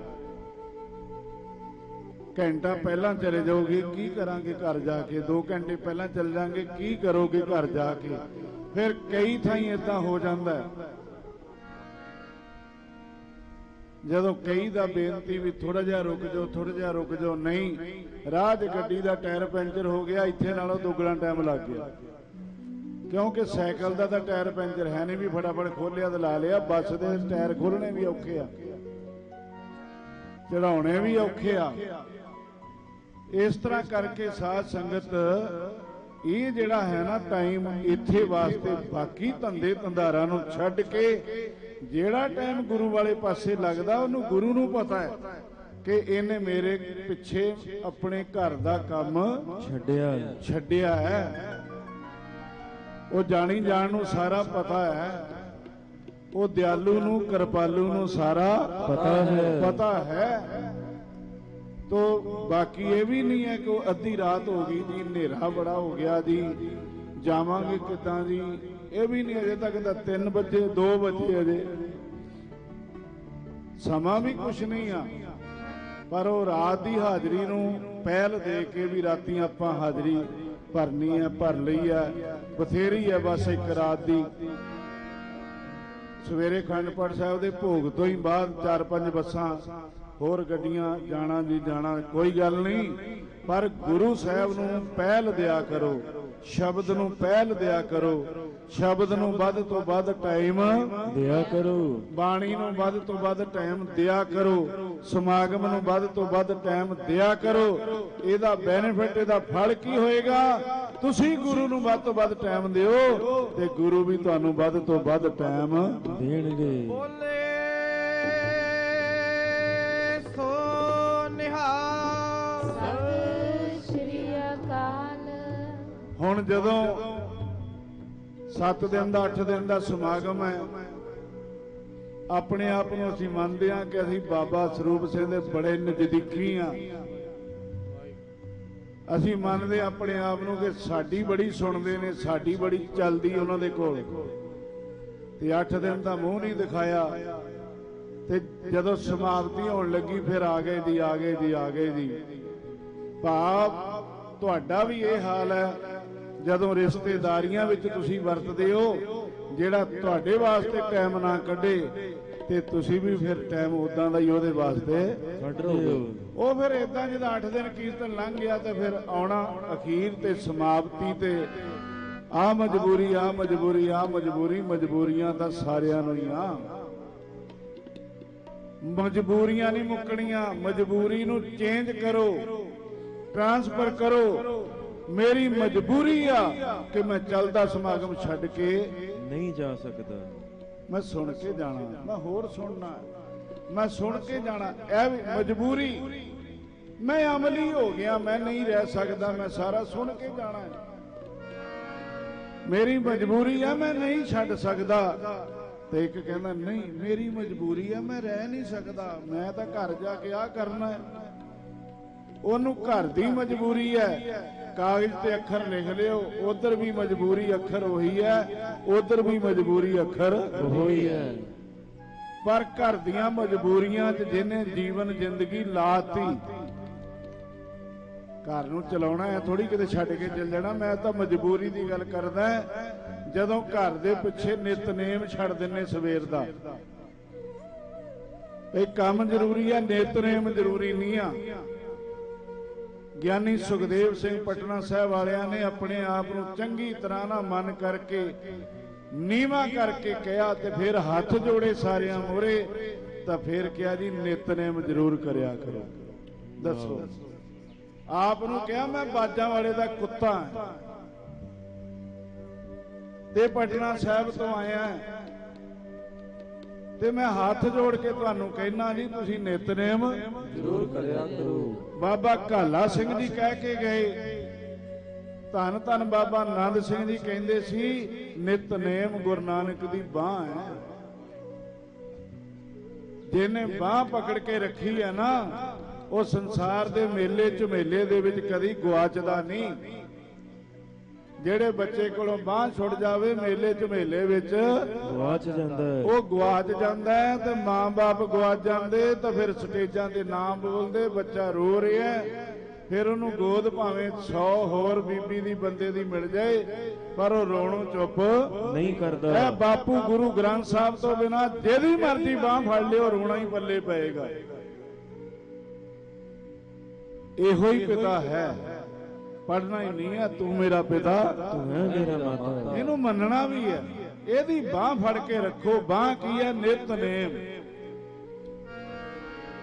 ਘੰਟਾ ਪਹਿਲਾਂ ਚਲੇ ਜਾਓਗੇ, ਕੀ ਕਰਾਂਗੇ ਘਰ ਜਾ ਕੇ? 2 ਘੰਟੇ ਪਹਿਲਾਂ ਚਲੇ ਜਾਾਂਗੇ, ਕੀ ਕਰੋਗੇ ਘਰ ਜਾ ਕੇ? ਫਿਰ ਕਈ ਥਾਈਂ ਏਦਾਂ ਹੋ ਜਾਂਦਾ ਹੈ, ਜਦੋਂ ਕਈ ਦਾ ਬੇਨਤੀ ਵੀ ਥੋੜਾ ਜਿਹਾ ਰੁਕ ਜਾਓ, ਥੋੜਾ ਜਿਹਾ ਰੁਕ ਜਾਓ। ਨਹੀਂ, ਰਾਹ 'ਚ ਗੱਡੀ ਦਾ ਟਾਇਰ ਪੈਂਚਰ ਹੋ ਗਿਆ, ਇੱਥੇ ਨਾਲੋਂ ਦੁੱਗਣਾ ਟਾਈਮ ਲੱਗ ਗਿਆ। ਕਿਉਂਕਿ ਸਾਈਕਲ ਦਾ ਤਾਂ ਟਾਇਰ ਪੈਂਚਰ ਹੈ ਨਹੀਂ, ਵੀ ਫਟਾਫਟ ਖੋਲਿਆ ਤੇ ਲਾ ਲਿਆ। ਬੱਸ ਦੇ ਟਾਇਰ ਖੋਲਣੇ ਵੀ ਔਖੇ ਆ, ਚੜਾਉਣੇ ਵੀ ਔਖੇ ਆ। ਇਸ ਤਰ੍ਹਾਂ ਕਰਕੇ ਸਾਧ ਸੰਗਤ, ਇਹ ਜਿਹੜਾ ਹੈ ਨਾ ਟਾਈਮ, ਇੱਥੇ ਵਾਸਤੇ ਬਾਕੀ ਧੰਦੇ ਧੰਦਾਰਾਂ ਨੂੰ ਛੱਡ ਕੇ ਜਿਹੜਾ ਟਾਈਮ ਗੁਰੂ ਵਾਲੇ ਪਾਸੇ ਲੱਗਦਾ, ਉਹਨੂੰ ਗੁਰੂ ਨੂੰ ਪਤਾ ਹੈ ਕਿ ਇਹਨੇ ਮੇਰੇ ਪਿੱਛੇ ਆਪਣੇ ਘਰ ਦਾ ਕੰਮ ਛੱਡਿਆ ਹੈ। ਉਹ ਜਾਣੀ ਜਾਣ ਨੂੰ ਸਾਰਾ ਪਤਾ ਹੈ, ਉਹ ਦਿਆਲੂ ਨੂੰ, ਕਿਰਪਾਲੂ ਨੂੰ ਸਾਰਾ ਪਤਾ ਹੈ। तो बाकी ये भी नहीं है कि अद्धी रात हो गई जी, हनेरा बड़ा हो गया जी, जावांगे किदां जी, ये भी नहीं। अजे तक तो 3 बजे 2 बजे अजे समा भी कुछ नहीं आ, पर वो रात की हाजरी नूं पहल दे के भी राती आपां हाजरी भरनी है, भर लई है, बथेरी है बस एक रात की। सवेरे अखंड पाठ साहिब दे भोग तो ही बाद 4-5 बसां होर गड्डियां जाना जी जाना, कोई गल नहीं, पर गुरु साहब नूं पहल दिया करो, शब्द नूं पहल दिया करो, शब्द नूं वध तो वध टाइम दिया करो, बाणी नूं वध तो वध टाइम दिया करो, समागम नूं वध तो वध टाइम दिया करो। ਇਹਦਾ ਬੈਨੀਫਿਟ, ਇਹਦਾ ਫਲ ਕੀ ਹੋਏਗਾ? ਤੁਸੀਂ ਗੁਰੂ ਨੂੰ ਵੱਧ ਤੋਂ ਵੱਧ ਟਾਈਮ ਦਿਓ ਤੇ ਗੁਰੂ ਵੀ ਤੁਹਾਨੂੰ ਵੱਧ ਤੋਂ ਵੱਧ ਟਾਈਮ ਦੇਣਗੇ। ਬੋਲੇ ਸੋ ਨਿਹਾਲ। ਸਤਿ ਸ਼੍ਰੀ ਅਕਾਲ। ਹੁਣ ਜਦੋਂ 7 ਦਿਨ ਦਾ 8 ਦਿਨ ਦਾ ਸਮਾਗਮ ਹੈ, ਆਪਣੇ ਆਪ ਨੂੰ ਅਸੀਂ ਮੰਨਦੇ ਹਾਂ ਕਿ ਅਸੀਂ ਬਾਬਾ ਸਰੂਪ ਸਿੰਘ ਦੇ ਬੜੇ ਨਜ਼ਦੀਕੀ ਆ। ਅਸੀਂ ਮੰਨਦੇ ਆਪਣੇ ਆਪ ਨੂੰ ਕਿ ਸਾਡੀ ਬੜੀ ਸੁਣਦੇ ਨੇ, ਸਾਡੀ ਬੜੀ ਚੱਲਦੀ ਉਹਨਾਂ ਦੇ ਕੋਲ, ਤੇ 8 ਦਿਨ ਦਾ ਮੂੰਹ ਨਹੀਂ ਦਿਖਾਇਆ, ਤੇ ਜਦੋਂ ਸਮਾਪਤੀ ਹੋਣ ਲੱਗੀ ਫਿਰ ਆ ਗਏ ਜੀ, ਆ ਗਏ ਜੀ, ਆ ਗਏ ਜੀ। ਭਾਵ ਤੁਹਾਡਾ ਵੀ ਇਹ ਹਾਲ ਹੈ, ਜਦੋਂ ਰਿਸ਼ਤੇਦਾਰੀਆਂ ਵਿੱਚ ਤੁਸੀਂ ਵਰਤਦੇ ਹੋ, ਜਿਹੜਾ ਤੁਹਾਡੇ ਵਾਸਤੇ ਟਾਈਮ ਨਾ ਕੱਢੇ ਤੇ ਤੁਸੀਂ ਵੀ ਫਿਰ ਟਾਈਮ ਉਦਾਂ ਦਾ ਹੀ ਉਹਦੇ ਵਾਸਤੇ ਕੱਢ ਰਹੇ ਹੋ। ਉਹ ਫਿਰ ਇਦਾਂ ਜਦੋਂ 8 ਦਿਨ ਕੀਰਤਨ ਲੰਘ ਗਿਆ ਤੇ ਫਿਰ ਆਉਣਾ ਅਖੀਰ ਤੇ ਸਮਾਪਤੀ ਤੇ ਆ ਮਜਬੂਰੀ, ਆ ਮਜਬੂਰੀ, ਆ ਮਜਬੂਰੀ। ਮਜਬੂਰੀਆਂ ਤਾਂ ਸਾਰਿਆਂ ਨੂੰ ਹੀ ਆ, ਮਜਬੂਰੀਆਂ ਨਹੀਂ ਮੁੱਕਣੀਆਂ। ਮਜਬੂਰੀ ਨੂੰ ਚੇਂਜ ਕਰੋ, ਟ੍ਰਾਂਸਫਰ ਕਰੋ। ਮੇਰੀ ਮਜਬੂਰੀ ਆ ਕਿ ਮੈਂ ਚੱਲਦਾ ਸਮਾਗਮ ਛੱਡ ਕੇ ਨਹੀਂ ਜਾ ਸਕਦਾ, ਮੈਂ ਸੁਣ ਕੇ ਜਾਣਾ, ਮੈਂ ਹੋਰ ਸੁਣਨਾ, ਮੈਂ ਸੁਣ ਕੇ ਜਾਣਾ। ਇਹ ਵੀ ਮਜਬੂਰੀ, ਮੈਂ ਅਮਲੀ ਹੋ ਗਿਆ, ਮੈਂ ਨਹੀਂ ਰਹਿ ਸਕਦਾ, ਮੈਂ ਸਾਰਾ ਸੁਣ ਕੇ ਜਾਣਾ ਹੈ। ਮੇਰੀ ਮਜਬੂਰੀ ਆ, ਮੈਂ ਨਹੀਂ ਛੱਡ ਸਕਦਾ। ਤੇ ਇੱਕ ਕਹਿੰਦਾ ਨਹੀਂ, ਮੇਰੀ ਮਜਬੂਰੀ ਆ, ਮੈਂ ਰਹਿ ਨਹੀਂ ਸਕਦਾ, ਮੈਂ ਤਾਂ ਘਰ ਜਾ ਕੇ ਆ ਕਰਨਾ ਹੈ। ਉਹਨੂੰ ਘਰ ਦੀ ਮਜਬੂਰੀ ਹੈ, ਕਾਗਜ਼ ਤੇ ਅੱਖਰ ਲਿਖ ਲਿਓ, ਉਧਰ ਵੀ ਮਜਬੂਰੀ ਅੱਖਰ ਉਹੀ ਹੈ, ਉਧਰ ਵੀ ਮਜਬੂਰੀ ਅੱਖਰ ਉਹੀ ਹੈ। ਪਰ ਘਰ ਦੀਆਂ ਮਜਬੂਰੀਆਂ 'ਚ ਜਿਹਨੇ ਜੀਵਨ ਜ਼ਿੰਦਗੀ ਲਾਤੀ, ਘਰ ਨੂੰ ਚਲਾਉਣਾ ਹੈ, ਥੋੜੀ ਕਿਤੇ ਛੱਡ ਕੇ ਚੱਲ ਜਾਣਾ। ਮੈਂ ਤਾਂ ਮਜਬੂਰੀ ਦੀ ਗੱਲ ਕਰਦਾ, ਜਦੋਂ ਘਰ ਦੇ ਪਿੱਛੇ ਨਿਤਨੇਮ ਛੱਡ ਦਿੰਨੇ ਸਵੇਰ ਦਾ। ਇਹ ਕੰਮ ਜ਼ਰੂਰੀ ਆ, ਨਿਤਨੇਮ ਜ਼ਰੂਰੀ ਨਹੀਂ ਆ। ਗਿਆਨੀ ਸੁਖਦੇਵ ਸਿੰਘ ਪਟਨਾ ਸਾਹਿਬ ਵਾਲਿਆਂ ਨੇ ਆਪਣੇ ਆਪ ਨੂੰ ਚੰਗੀ ਤਰ੍ਹਾਂ ਨਾਲ ਮਨ ਕਰਕੇ ਨੀਵਾਂ ਕਰਕੇ ਕਿਹਾ, ਤੇ ਫਿਰ ਹੱਥ ਜੋੜੇ ਸਾਰਿਆਂ ਮੋਰੇ, ਤਾਂ ਫਿਰ ਕਿਹਾ ਜੀ ਨਿਤਨੇਮ ਜ਼ਰੂਰ ਕਰਿਆ ਕਰੋ। ਦੱਸੋ, ਆਪ ਨੂੰ ਕਿਹਾ ਮੈਂ ਬਾਜਾਂ ਵਾਲੇ ਦਾ ਕੁੱਤਾ ਹਾਂ ਤੇ ਪਟਨਾ ਸਾਹਿਬ ਤੋਂ ਆਇਆ, ਤੇ ਮੈਂ ਹੱਥ ਜੋੜ ਕੇ ਤੁਹਾਨੂੰ ਕਹਿਣਾ ਜੀ ਤੁਸੀਂ ਨਿਤਨੇਮ ਜ਼ਰੂਰ ਕਰਿਆ ਕਰੋ। ਬਾਬਾ ਕਾਲਾ ਸਿੰਘ ਜੀ ਕਹਿ ਕੇ ਗਏ, ਧੰਨ ਧੰਨ ਬਾਬਾ ਆਨੰਦ ਸਿੰਘ ਜੀ ਕਹਿੰਦੇ ਸੀ ਨਿਤਨੇਮ ਗੁਰੂ ਨਾਨਕ ਦੀ ਬਾਹ ਹੈ। ਜਿਹਨੇ ਬਾਹ ਪਕੜ ਕੇ ਰੱਖੀ ਹੈ ਨਾ, ਉਹ ਸੰਸਾਰ ਦੇ ਮੇਲੇ ਝਮੇਲੇ ਦੇ ਵਿੱਚ ਕਦੀ ਗੁਆਚਦਾ ਨਹੀਂ। ਜਿਹੜੇ ਬੱਚੇ ਕੋਲੋਂ ਬਾਹ ਛੁੱਟ ਜਾਵੇ ਮੇਲੇ ਝਮੇਲੇ ਵਿੱਚ, ਗਵਾਚ ਜਾਂਦਾ ਹੈ, ਉਹ ਗਵਾਚ ਜਾਂਦਾ ਹੈ। ਤੇ ਮਾਂ-ਬਾਪ ਗਵਾਚ ਜਾਂਦੇ ਤਾਂ ਫਿਰ ਸਟੇਜਾਂ ਤੇ ਨਾਮ ਬੋਲਦੇ, ਬੱਚਾ ਰੋ ਰਿਹਾ, ਫਿਰ ਉਹਨੂੰ ਗੋਦ ਭਾਵੇਂ 100 ਹੋਰ ਬੀਬੀ ਦੀ ਬੰਦੇ ਦੀ ਮਿਲ ਜਾਏ, ਪਰ ਉਹ ਰੋਣੋਂ ਚੁੱਪ ਨਹੀਂ ਕਰਦਾ। ਇਹ ਬਾਪੂ ਗੁਰੂ ਗ੍ਰੰਥ ਸਾਹਿਬ ਤੋਂ ਬਿਨਾਂ ਜਿਹਦੀ ਮਰਜ਼ੀ ਬਾਹ ਫੜ ਲਿਓ, ਰੋਣਾ ਹੀ ਪੱਲੇ ਪਏਗਾ। ਇਹੋ ਹੀ ਪਿਤਾ ਹੈ, ਪੜਨਾ ਹੀ ਨਹੀਂ ਹੈ ਤੂੰ ਮੇਰਾ ਪਿਤਾ ਤੂੰ ਹੈ ਮੇਰਾ ਮਾਤਾ। ਇਹਨੂੰ ਮੰਨਣਾ ਵੀ ਹੈ। ਇਹਦੀ ਬਾਹ ਫੜ ਕੇ ਰੱਖੋ। ਬਾਹ ਕੀ ਹੈ? ਨਿਤਨੇਮ।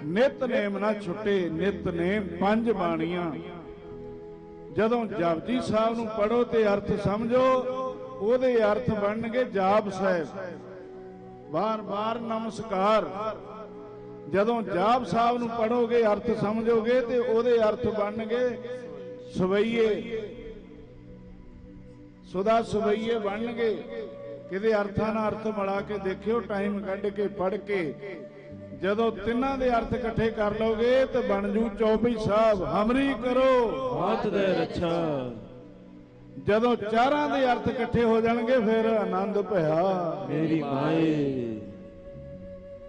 ਨਿਤਨੇਮ ਨਾ ਛੁੱਟੇ। ਨਿਤਨੇਮ 5 ਬਾਣੀਆਂ। ਜਦੋਂ ਜਪਜੀ ਸਾਹਿਬ ਨੂੰ ਪੜੋ ਤੇ ਅਰਥ ਸਮਝੋ, ਉਹਦੇ ਅਰਥ ਬਣਨਗੇ ਜਾਪ ਸਾਹਿਬ, ਬਾਰ-ਬਾਰ ਨਮਸਕਾਰ। ਜਦੋਂ ਜਾਪ ਸਾਹਿਬ ਨੂੰ ਪੜੋਗੇ, ਅਰਥ ਸਮਝੋਗੇ, ਤੇ ਉਹਦੇ ਅਰਥ ਬਣਨਗੇ ਸਵਈਏ, ਸੁਦਾ ਸਵਈਏ ਬਣਨਗੇ। ਕਿਤੇ ਅਰਥਾਂ ਨਾਲ ਅਰਥ ਮਿਲਾ ਕੇ ਦੇਖਿਓ, ਟਾਈਮ ਕੱਢ ਕੇ ਪੜ੍ਹ ਕੇ। ਜਦੋਂ ਤਿੰਨਾਂ ਦੇ ਅਰਥ ਇਕੱਠੇ ਕਰ ਲਓਗੇ ਤੇ ਬਣ ਜੂ ਚੌਪਈ ਸਾਹਿਬ ਹਮਰੀ ਕਰੋ ਹਾਥ ਦੇ ਰੱਛਾ। ਜਦੋਂ ਚਾਰਾਂ ਦੇ ਅਰਥ ਇਕੱਠੇ ਹੋ ਜਾਣਗੇ ਫਿਰ ਆਨੰਦ ਭਇਆ ਮੇਰੀ ਮਾਏ।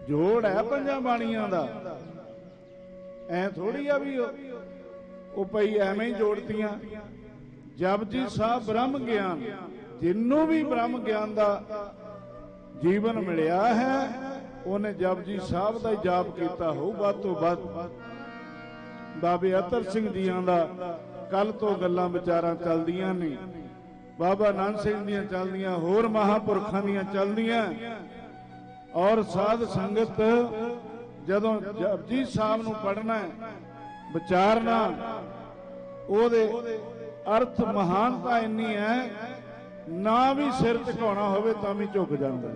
ਜੋੜ ਹੈ ਪੰਜਾਂ ਬਾਣੀਆਂ ਦਾ। ਐ ਥੋੜੀ ਆ ਵੀ ਉਹ ਪਈ ਐਵੇਂ ਹੀ ਜੋੜਤੀਆਂ। ਜਪਜੀ ਸਾਹਿਬ ਬ੍ਰਹਮ ਗਿਆਨ, ਜਿੰਨੂੰ ਵੀ ਬ੍ਰਹਮ ਗਿਆਨ ਦਾ ਜੀਵਨ ਮਿਲਿਆ ਹੈ ਉਹਨੇ ਜਪਜੀ ਸਾਹਿਬ ਦਾ ਹੀ ਜਾਪ ਕੀਤਾ ਹੋਊ ਵੱਧ ਤੋਂ ਵੱਧ। ਬਾਬੇ ਅਤਰ ਸਿੰਘ ਜੀਆਂ ਦਾ ਕੱਲ ਤੋਂ ਗੱਲਾਂ ਵਿਚਾਰਾਂ ਚੱਲਦੀਆਂ ਨੇ, ਬਾਬਾ ਨਾਨਕ ਸਿੰਘ ਦੀਆਂ ਚੱਲਦੀਆਂ, ਹੋਰ ਮਹਾਂਪੁਰਖਾਂ ਦੀਆਂ ਚੱਲਦੀਆਂ। ਔਰ ਸਾਧ ਸੰਗਤ ਜਦੋਂ ਜਪਜੀ ਸਾਹਿਬ ਨੂੰ ਪੜ੍ਹਨਾ ਵਿਚਾਰਨਾ, ਉਹਦੇ ਅਰਥ ਮਹਾਨਤਾ ਇੰਨੀ ਹੈ ਨਾ ਵੀ ਸਿਰ ਝੁਕਾਉਣਾ ਹੋਵੇ ਤਾਂ ਵੀ ਝੁਕ ਜਾਂਦਾ।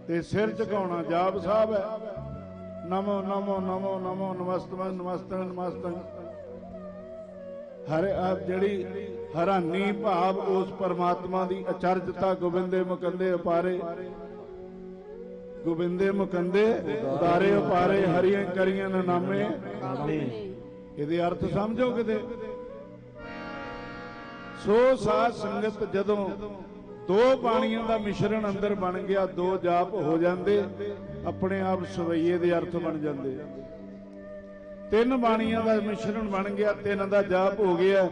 ਤੇ ਸਿਰ ਝੁਕਾਉਣਾ ਜਾਪ ਸਾਹਿਬ ਹੈ। ਨਮੋ ਨਮੋ ਨਮੋ ਨਮੋ ਨਮਸਤੰ ਨਮਸਤੰ ਨਮਸਤੰ। ਹਰ ਜਿਹੜੀ ਹੈਰਾਨੀ ਭਾਵ ਉਸ ਪਰਮਾਤਮਾ ਦੀ ਅਚਰਜਤਾ। ਗੋਬਿੰਦੇ ਮੁਕੰਦੇ ਉਪਾਰੇ, ਗੋਬਿੰਦੇ ਮੁਕੰਦੇ ਉਦਾਰੇ ਉਪਾਰੇ, ਹਰੀਆਂ ਕਰੀਆਂ ਨਾਮੇ। ਇਹਦੇ ਅਰਥ ਸਮਝੋ ਕਿਤੇ। ਸੋ ਸਾਧ ਸੰਗਤ ਜਦੋਂ ਦੋ ਬਾਣੀਆਂ ਦਾ ਮਿਸ਼ਰਣ ਅੰਦਰ ਬਣ ਗਿਆ, ਦੋ ਜਾਪ ਹੋ ਜਾਂਦੇ, ਆਪਣੇ ਆਪ ਸਵਈਏ ਦੇ ਅਰਥ ਬਣ ਜਾਂਦੇ। ਤਿੰਨ ਬਾਣੀਆਂ ਦਾ ਮਿਸ਼ਰਣ ਬਣ ਗਿਆ, ਤਿੰਨ ਦਾ ਜਾਪ ਹੋ ਗਿਆ,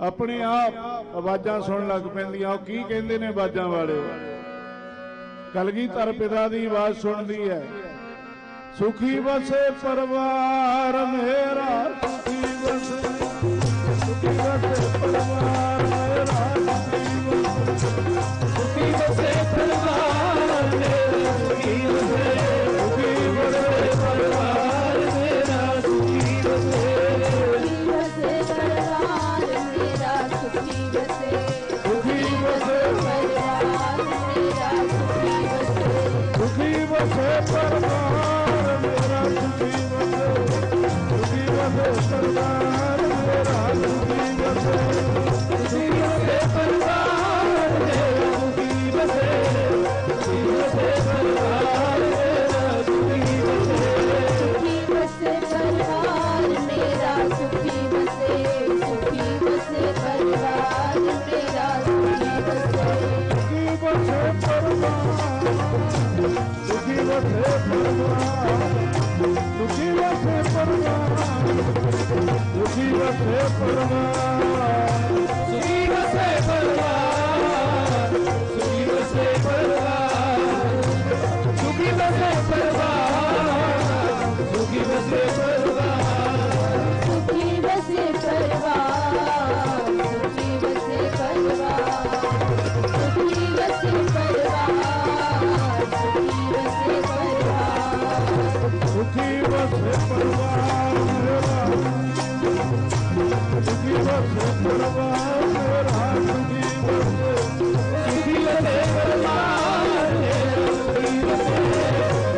ਆਪਣੇ ਆਪ ਆਵਾਜ਼ਾਂ ਸੁਣਨ ਲੱਗ ਪੈਂਦੀਆਂ। ਉਹ ਕੀ ਕਹਿੰਦੇ ਨੇ ਆਵਾਜ਼ਾਂ ਵਾਲੇ? ਕਲਗੀਧਰ ਪਿਤਾ ਦੀ ਆਵਾਜ਼ ਸੁਣਦੀ ਹੈ, ਸੁਖੀ ਵਸੇ ਪਰਿਵਾਰ ਮੇਰਾ, ਸੁਖੀ ਵਸੇ, ਸੁਖੀ ਵਸੇ ਪਰਿਵਾਰ ਮੇਰਾ, ਸੁਖੀ ਵਸੇ ਪਰਿਵਾਰ ਮੇਰਾ, ਸੁਖੀ ਵਸੇ, ਸੁਖੀ ਵਸੇ ਪਰਿਵਾਰ ਮੇਰਾ, ਸੁਖੀ ਵਸੇ, ਸੁਖੀ ਵਸੇ ਪਰਿਵਾਰ ਮੇਰਾ, ਸੁਖੀ ਵਸੇ, ਸੁਖੀ ਵਸੇ ਪਰਿਵਾਰ ਮੇਰਾ, ਸੁਖੀ ਵਸੇ, ਸੁਖੀ ਵਸੇ ਪਰਿਵਾਰ ਮੇਰਾ, ਸੁਖੀ ਵਸੇ, ਸੁਖੀ ਵਸੇ ਪਰਿਵਾਰ ਮੇਰਾ, ਸੁਖੀ ਵਸੇ, ਸੁਖੀ ਵਸੇ ਪਰਿਵਾਰ ਮੇਰਾ, ਸੁਖੀ ਵਸੇ, ਸੁਖੀ ਵਸੇ ਪਰਿਵਾਰ ਮੇਰਾ, ਸੁਖੀ ਵਸੇ, ਸੁਖੀ ਵਸੇ ਪਰਿਵਾਰ ਮੇਰਾ, ਸੁਖੀ ਵਸੇ, ਸੁਖੀ ਵਸੇ ਪਰਿਵਾਰ ਮੇਰਾ, ਸੁਖੀ ਵਸੇ, ਸੁਖੀ ਵਸੇ ਪਰਿਵਾਰ, ਸੁਖੀ ਵਸੇ ਪਰਿਵਾਰ, ਸੁਖੀ ਵਸੇ ਪਰਿਵਾਰ, ਸੁਖੀ ਵਸੇ ਪਰਿਵਾਰ, ਸੁਖੀ ਵਸੇ ਪਰਿਵਾਰ, ਸੁਖੀ ਵਸੇ ਪਰਿਵਾਰ, ਸੁਖੀ ਵਸੇ ਪਰਿਵਾਰ, ਸੁਖੀ ਵਸੇ ਪਰਿਵਾਰ, ਸੁਖੀ ਵਸੇ ਪਰਿਵਾਰ, ਸੁਖੀ ਵਸੇ ਪਰਿਵਾਰ, ਸੁਖੀ ਵਸੇ ਪਰਿਵਾਰ, ਸੁਖੀ ਵਸੇ ਪਰਿਵਾਰ, ਸੁਖੀ ਵਸੇ ਪਰਿਵਾਰ ਮੇਰਾ, ਸੁਖੀ ਵਸੇ ਪਰਿਵਾਰ ਮੇਰਾ, ਸੁਖੀ ਵਸੇ, ਸੁਖੀ ਵਸੇ ਪਰਿਵਾਰ ਮੇਰਾ, ਸੁਖੀ ਵਸੇ,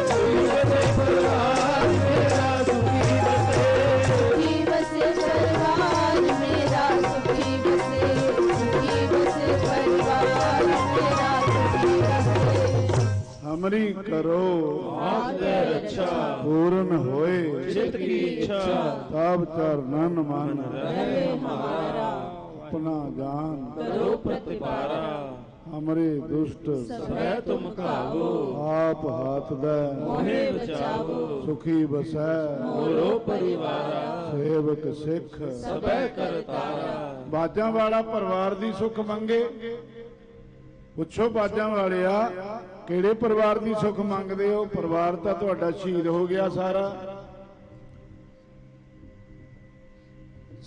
ਸੁਖੀ ਵਸੇ ਪਰਿਵਾਰ ਮੇਰਾ, ਸੁਖੀ ਵਸੇ, ਸੁਖੀ ਵਸੇ ਪਰਿਵਾਰ ਮੇਰਾ, ਸੁਖੀ ਵਸੇ, ਸੁਖੀ ਵਸੇ ਪਰਿਵਾਰ ਮੇਰਾ, ਸੁਖੀ ਵਸੇ। ਹਮਰੀ ਕਰੋ ਹਾਥ ਦੇ ਰੱਛਾ। ਪੂਰਨ ਹੋਏ ਚਿਤ ਕੀ ਇੱਛਾ। ਤਾਪ ਚਰਨਨ ਮਨ ਰਹੇ ਹਮਾਰਾ। ਆਪਣਾ ਜਾਨ ਕਰੋ ਪ੍ਰਤਿਪਾਰਾ। ਹਮਰੇ ਦੁਸ਼ਟ ਸਵੈ ਤੁਮ ਕਾਵੋ। ਆਪ ਹਾਥ ਦੇ ਮੋਹਿ ਬਚਾਵੋ। ਸੁਖੀ ਬਸੈ ਮੋਰੋ ਪਰਿਵਾਰਾ। ਸੇਵਕ ਸਿੱਖ ਸਭੈ ਕਰਤਾਰਾ। ਬਾਜਾਂ ਵਾਲਾ ਪਰਿਵਾਰ ਦੀ ਸੁਖ ਮੰਗੇ। ਪੁੱਛੋ ਬਾਜਾਂ ਵਾਲਿਆ ਕਿਹੜੇ ਪਰਿਵਾਰ ਦੀ ਸੁਖ ਮੰਗਦੇ ਹੋ? ਪਰਿਵਾਰ ਤਾਂ ਤੁਹਾਡਾ ਸ਼ਹੀਦ ਹੋ ਗਿਆ ਸਾਰਾ।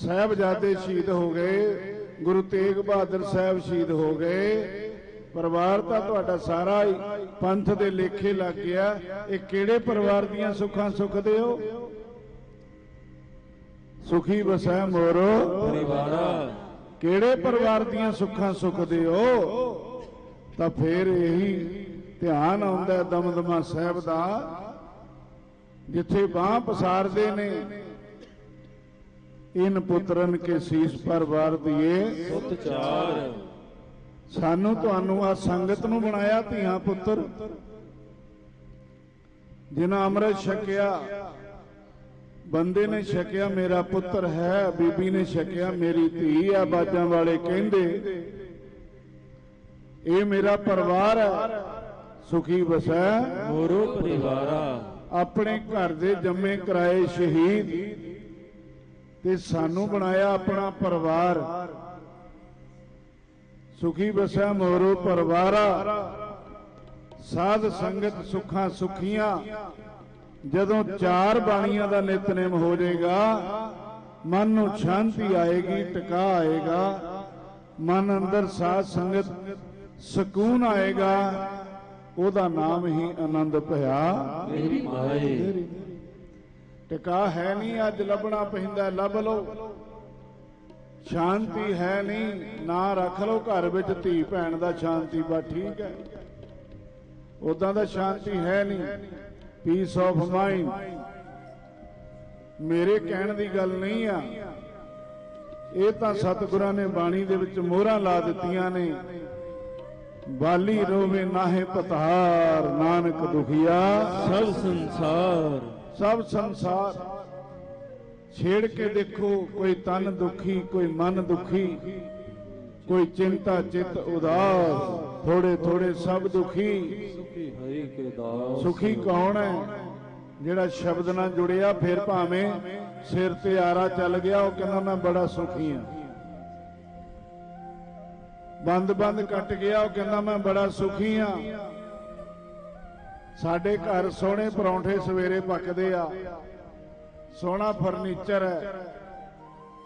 ਸਾਹਿਬਜ਼ਾਦੇ ਸ਼ਹੀਦ ਹੋ ਗਏ, ਗੁਰੂ ਤੇਗ ਬਹਾਦਰ ਸਾਹਿਬ ਸ਼ਹੀਦ ਹੋ ਗਏ, ਪਰਿਵਾਰ ਤਾਂ ਤੁਹਾਡਾ ਸਾਰਾ ਹੀ ਪੰਥ ਦੇ ਲੇਖੇ ਲੱਗ ਗਿਆ। ਇਹ ਕਿਹੜੇ ਪਰਿਵਾਰ ਦੀਆਂ ਸੁੱਖਾਂ ਸੁਖਦੇ ਹੋ? ਸੁਖੀ ਵਸੈ ਮੋਰੋ ਪਰਿਵਾਰਾ। ਕਿਹੜੇ ਪਰਿਵਾਰ ਦੀਆਂ ਸੁੱਖਾਂ ਸੁਖਦੇ ਹੋ? ਤਾਂ ਫੇਰ ਇਹੀ ਧਿਆਨ ਆਉਂਦਾ ਦਮਦਮਾ ਸਾਹਿਬ ਦਾ, ਜਿੱਥੇ ਬਾਹ ਪਸਾਰਦੇ ਨੇ, ਇਨ ਪੁੱਤਰਨ ਕੇ ਸੀਸ ਪਰ ਵਾਰ ਦੀਏ ਸੁਤ ਚਾਰ। ਸਾਨੂੰ ਤੁਹਾਨੂੰ ਆ ਸੰਗਤ ਨੂੰ ਬਣਾਇਆ ਧੀਆਂ ਪੁੱਤਰ। जिन्हें अमृत छकिया बंदे ने छकिया मेरा पुत्र है, बीबी ने छकिया मेरी धी है। बाजां वाले कहंदे ये मेरा परिवार है, सुखी बसै मोरो परिवारा। अपने घर दे जम्मे कराए शहीद ते सानू बनाया अपना परिवार। सुखी बसै मोरो परिवारा। साध संगत सुखां सुखियां। जदों चार बाणियां दा नितनेम हो जाएगा, मन नूं शांति आएगी, टिका आएगा, मन अंदर साध संगत सकून आएगा। ओदा नाम ही आनंद भया मेरी माए। टिका है नहीं, अज लभना पैंदा, लभ लो। शांति है नहीं, ना रख लो घर विच धी भैन दा शांति बा ठीक है, उदां दा शांति है नहीं। पीस ऑफ माइंड मेरे कहण दी गल नहीं आ, ये तां सतगुरां ने बाणी दे विच मोहरां ला दित्तियां ने। बाली रोवे नाहे पतार, नानक दुखिया सब संसार। सब संसार छेड़ के देखो, कोई तन दुखी, कोई मन दुखी, कोई चिंता चित उदास, थोड़े थोड़े सब दुखी। सुखी हरि के दास। सुखी कौन है? जेड़ा शब्द नाल जुड़िया, फिर भावें सिर ते आरा चल गया, वो कहना मैं बड़ा सुखी हाँ। बंद बंद कट गया, वो कहना मैं बड़ा सुखी हाँ। साडे घर सोहणे परौंठे सवेरे पकदे आ, सोहना फर्नीचर है,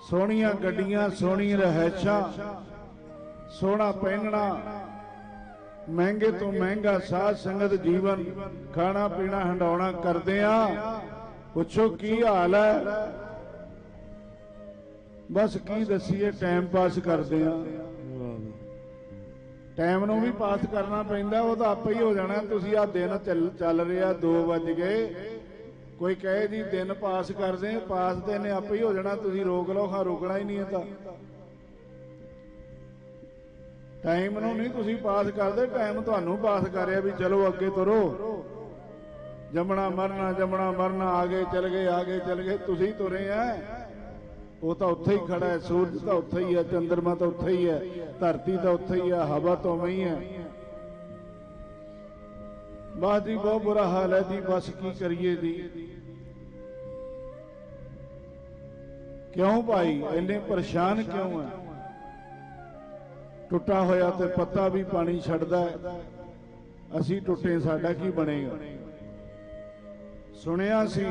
सोहणियां गड्डियां, सोहणी रहायशां, सोहना पहनना, महंगे तो महंगा साध संगत जीवन, खाना पीना हंडाउणा करदे आ। पुछो की हाल है? बस की दसीए, टाइम पास करदे आ। टाइम नूं भी पास करना पैंदा, वो तो आपे ही हो जाना। तुसीं आ दिन चल रहा 2 वज गए, कोई कहे जी दिन पास कर दे, पास तो इन्हें आपे ही हो जाना। तुसीं रोक लो, हाँ रोकना ही नहीं है। तो टाइम नूं नहीं तुसीं पास करदे, टाइम तुहानूं पास कर रहा भी चलो अगे तुरो। जमना मरना, जमना मरना, आगे चल गए, आगे चल गए, तुसीं तुरे हैं। वो तो उत्थे ही खड़ा है, सूरज तो उत्थे ही है, चंद्रमा तो उत्थे ही है, धरती तो उत्थे ही है, हवा तो वही है। बस जी बहुत बुरा हाल है जी, बस की करिए जी। क्यों भाई इन्ने परेशान क्यों है? टुटा होया ते पत्ता भी पानी छड्डदा है, असी टुटे साडा की बनेगा? सुनिया सी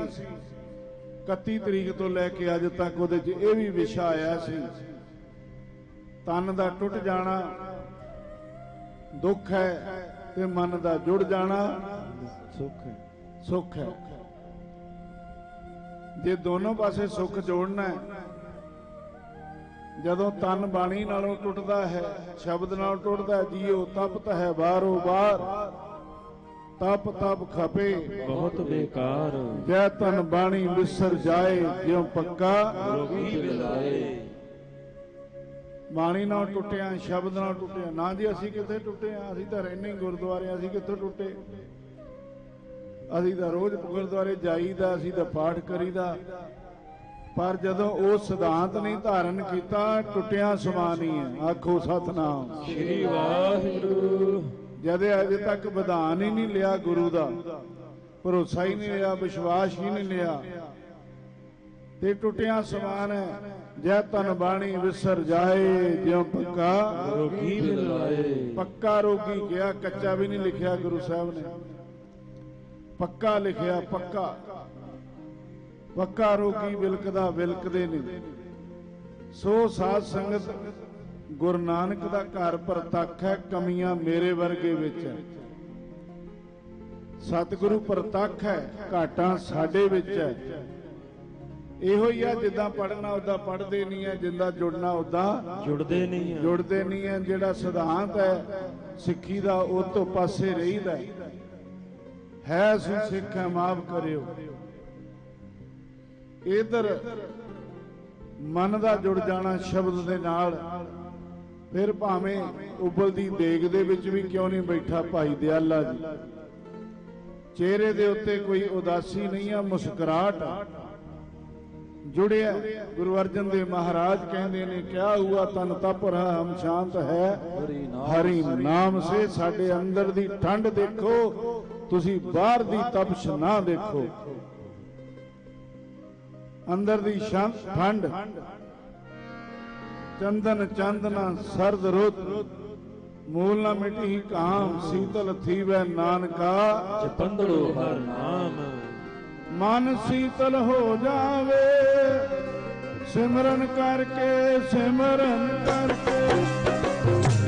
31 तरीक तो लैके अज तक उहदे च इह भी विशा आया सी, तन दा टुट जाना दुख है ते मन दा जुड़ जाना सुख है। सुख है। जे दोनों पासे सुख जोड़ना है, जदों तन बाणी नालों टुटदा है, शब्द नाल टुटदा है, जीओ तपत है बारो बार, तप तप खपे बहुत बेकार। जय तन बाणी विसर जाए, ज्यों पक्का रोगी बिलाए। बाणी नाल टुटिया, शब्द नाल टुटिया ना जी। असीं कित्थे टुटे आ? असीं तां रहने गुरुद्वारे, असीं कित्थों टुटे? असीं तां रोज गुरुद्वारे जाईदा, असीं तां पाठ करीदा, पर जदों वो सिद्धांत नहीं धारण किया, टुटिया समान ही है। आखो सतनाम श्री वाहिगुरु। जदे अजे तक विधान ही नहीं लिया गुरु दा, भरोसा ही नहीं लिया, विश्वास ही नहीं लिया, ते टुटिया समान है। जय तन बाणी विसर जाए, ज्यों पक्का रोगी बिलाए। पक्का रोगी गया, कच्चा भी नहीं लिखिया गुरु साहब ने, पक्का लिखिया। पक्का पक्का रोगी विलकदा विलकदे नहीं। सो साध संगत गुरु नानक दा घर प्रतੱਖ है, कमियां मेरे वर्गे विच है। सतगुरु प्रतੱਖ है, घाटां साडे विच है। इहो ही है, जिद्दां पढ़ना उदां पढ़दे नहीं है, जिद्दां जुड़ना उदां जुड़दे नहीं है। जुड़दे नहीं है। जिहड़ा सिद्धांत है सिੱਖੀ ਦਾ, ਉਹ ਤੋਂ ਪਾਸੇ ਰਹੀਦਾ है। ਅਸੀਂ ਸਿੱਖ ਹੈ, माफ करियो। इधर मन का जुड़ जाना शब्द दे नाल, फिर भावें उबलदी देग दे विच भी क्यों नहीं बैठा भाई दयाला जी, ਚਿਹਰੇ ਦੇ ਉੱਤੇ ਕੋਈ ਉਦਾਸੀ ਨਹੀਂ ਆ, ਮੁਸਕਰਾਹਟ ਜੁੜਿਆ। ਗੁਰੂ ਅਰਜਨ ਦੇਵ ਮਹਾਰਾਜ ਕਹਿੰਦੇ ਨੇ ਕਿਆ ਹੁਆ ਤਨ ਤਪ ਰਹਾ ਹਮ ਸ਼ਾਂਤ ਹੈ ਹਰੀ ਨਾਮ ਸੇ। ਸਾਡੇ ਅੰਦਰ ਦੀ ਠੰਡ ਦੇਖੋ, ਤੁਸੀਂ ਬਾਹਰ ਦੀ ਤਪਸ਼ ਨਾ ਦੇਖੋ। ਅੰਦਰ ਦੀ ਸ਼ਾਂਤ ਠੰਡ। ਚੰਦਨ ਚਾਂਦਨਾ ਸਰਦ ਰੁੱਤ, ਮੂਲ ਨਾ ਮਿਟੀ ਕਾਮ ਸੀਤਲ ਥੀਵੈ ਨਾਨਕਾ। ਜਪੰਦੜੋ ਹਰ ਨਾਮ ਮਨ ਸੀਤਲ ਹੋ ਜਾਵੇ, ਸਿਮਰਨ ਕਰਕੇ ਸਿਮਰਨ ਕਰਕੇ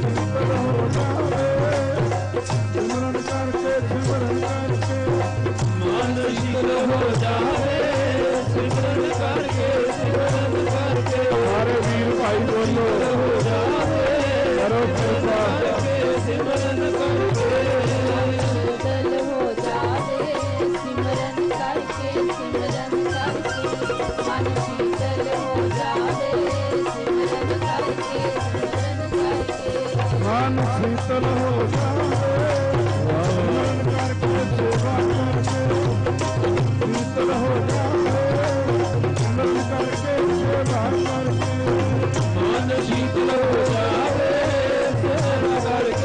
ਸੀਤਲ ਹੋ ਜਾਵੇ, ਸਿਮਰਨ ਕਰਕੇ ਸਿਮਰਨ ਕਰਕੇ ਮਨ ਸ਼ੀਤਲ ਹੋ ਜਾਵੇ, ਸਿਮਰਨ ਕਰਕੇ ਸਿਮਰਨ ਕਰਕੇ। ਸਾਰੇ ਵੀਰ ਭਾਈ ਬੋਲੋ ਹੋ ਜਾਵੇ, ਕਰੋ ਕਿਰਪਾ ਸਿਮਰਨ ਕਰਕੇ। ਸ਼ੀਤਲ ਹੋ ਜਾਵੇ, ਸਿਮਰਨ ਕਰਕੇ ਸਿਮਰਨ ਕਰਕੇ। ਮਨ ਸ਼ੀਤਲ ਹੋ ਜਾਵੇ, ਸਿਮਰਨ ਕਰਕੇ ਸਿਮਰਨ ਕਰਕੇ। ਮਨ ਸੀਤਲ ਹੋ ਜਾਵੇ, ਸਿਮਰਨ ਕਰਕੇ ਸੇਵਾ ਕਰਕੇ ਸੀਤਲ ਹੋ ਜਾਵੇ, ਸਿਮਰਨ ਕਰਕੇ ਸੇਵਾ ਕਰਕੇ। ਮਨ ਸ਼ੀਤਲ ਹੋ ਜਾਵੇ, ਸੇਵਾ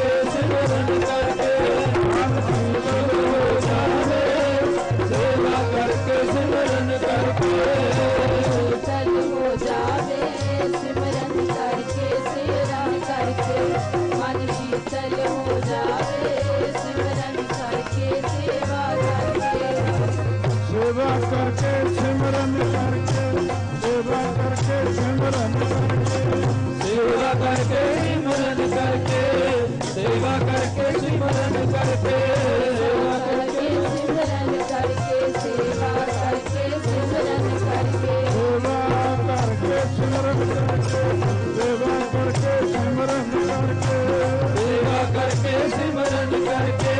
ਕਰਕੇ ਸਿਮਰਨ ਕਰਕੇ। ਮਨ ਸੀਤਲ ਹੋ ਜਾਵੇ, ਸੇਵਾ ਕਰਕੇ ਸਿਮਰਨ ਕਰਕੇ। ਸ਼ੀਤਲ ਹੋ ਜਾਵੇ, ਸਿਮਰਨ ਕਰਕੇ ਸੇਵਾ ਕਰਕੇ। ਮਨ ਸ਼ੀਤਲ ਹੋ ਜਾਵੇ, ਸਿਮਰਨ ਕਰਕੇ ਸੇਵਾ ਕਰਕੇ। ਸੇਵਾ ਕਰਕੇ ਸਿਮਰਨ ਕਰਕੇ, ਸੇਵਾ ਕਰਕੇ ਸਿਮਰਨ ਕਰਕੇ। ਸੇਵਾ ਕਰਕੇ ਸਿਮਰਨ ਕਰਕੇ, ਸੇਵਾ ਕਰਕੇ ਸਿਮਰਨ ਕਰਕੇ। ਸੇਵਾ ਕਰਕੇ ਸਿਮਰਨ ਕਰਕੇ ਸੇਵਾ ਕਰਕੇ ਸਿਮਰਨ ਕਰਕੇ। ਸੇਵਾ ਕਰਕੇ ਸਿਮਰਨ ਕਰਕੇ, ਸੇਵਾ ਕਰਕੇ ਸਿਮਰਨ ਕਰਕੇ। ਸੇਵਾ ਕਰਕੇ ਸਿਮਰਨ ਕਰਕੇ,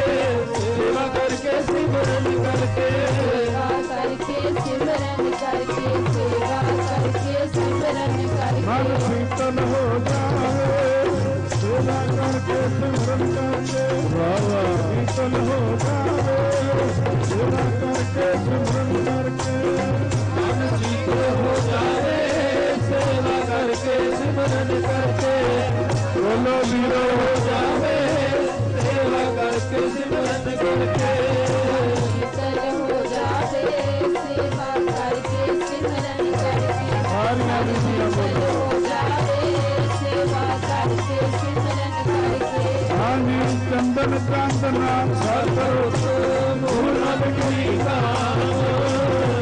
ਸੇਵਾ ਕਰਕੇ ਸਿਮਰਨ ਕਰਕੇ। ਸੇਵਾ ਕਰਕੇ ਸਿਮਰਨ ਕਰਕੇ ਸੇਵਾ ਕਰਕੇ ਸਿਮਰਨ ਮਨ ਕਰਕੇ। ਸੀਤਲ ਹੋ ਜਾਵੇ, ਸੇਵਾ ਕਰਕੇ ਸਿਮਰਨ ਕਰਕੇ। ਵਾਹ ਵਾਹ ਸੀਤਲ ਹੋ ਜਾਵੇ, ਸੇਵਾ ਕਰਕੇ ਸਿਮਰਨ ਕਰਕੇ। ਮਨ ਸ਼ੀਤਲ ਹੋ ਜਾਵੇ, ਸੇਵਾ ਕਰਕੇ ਸਿਮਰਨ ਕਰਕੇ। ਬੋਲੋ ਵੀਰੋ ਹੋ ਜਾਵੇ, ਸੇਵਾ ਕਰਕੇ ਸਿਮਰਨ ਕਰਕੇ। ਸ਼ੀਤਲ ਹੋ ਜਾਵੇ, ਸੇਵਾ ਕਰਕੇ ਸਿਮਰਨ ਕਰਕੇ। ਸਾਰੀਆਂ ਬੀਬੀਆਂ ਬੋਲੋ। ਹੋ ਜਾਵੇ, ਸੇਵਾ ਕਰਕੇ ਸਿਮਰਨ ਕਰਕੇ। ਹਾਂਜੀ ਚੰਦਨ ਚਾਂਦਨਾ ਸਰਦ ਮੂਲ ਲਗਈ ਕਾਮ,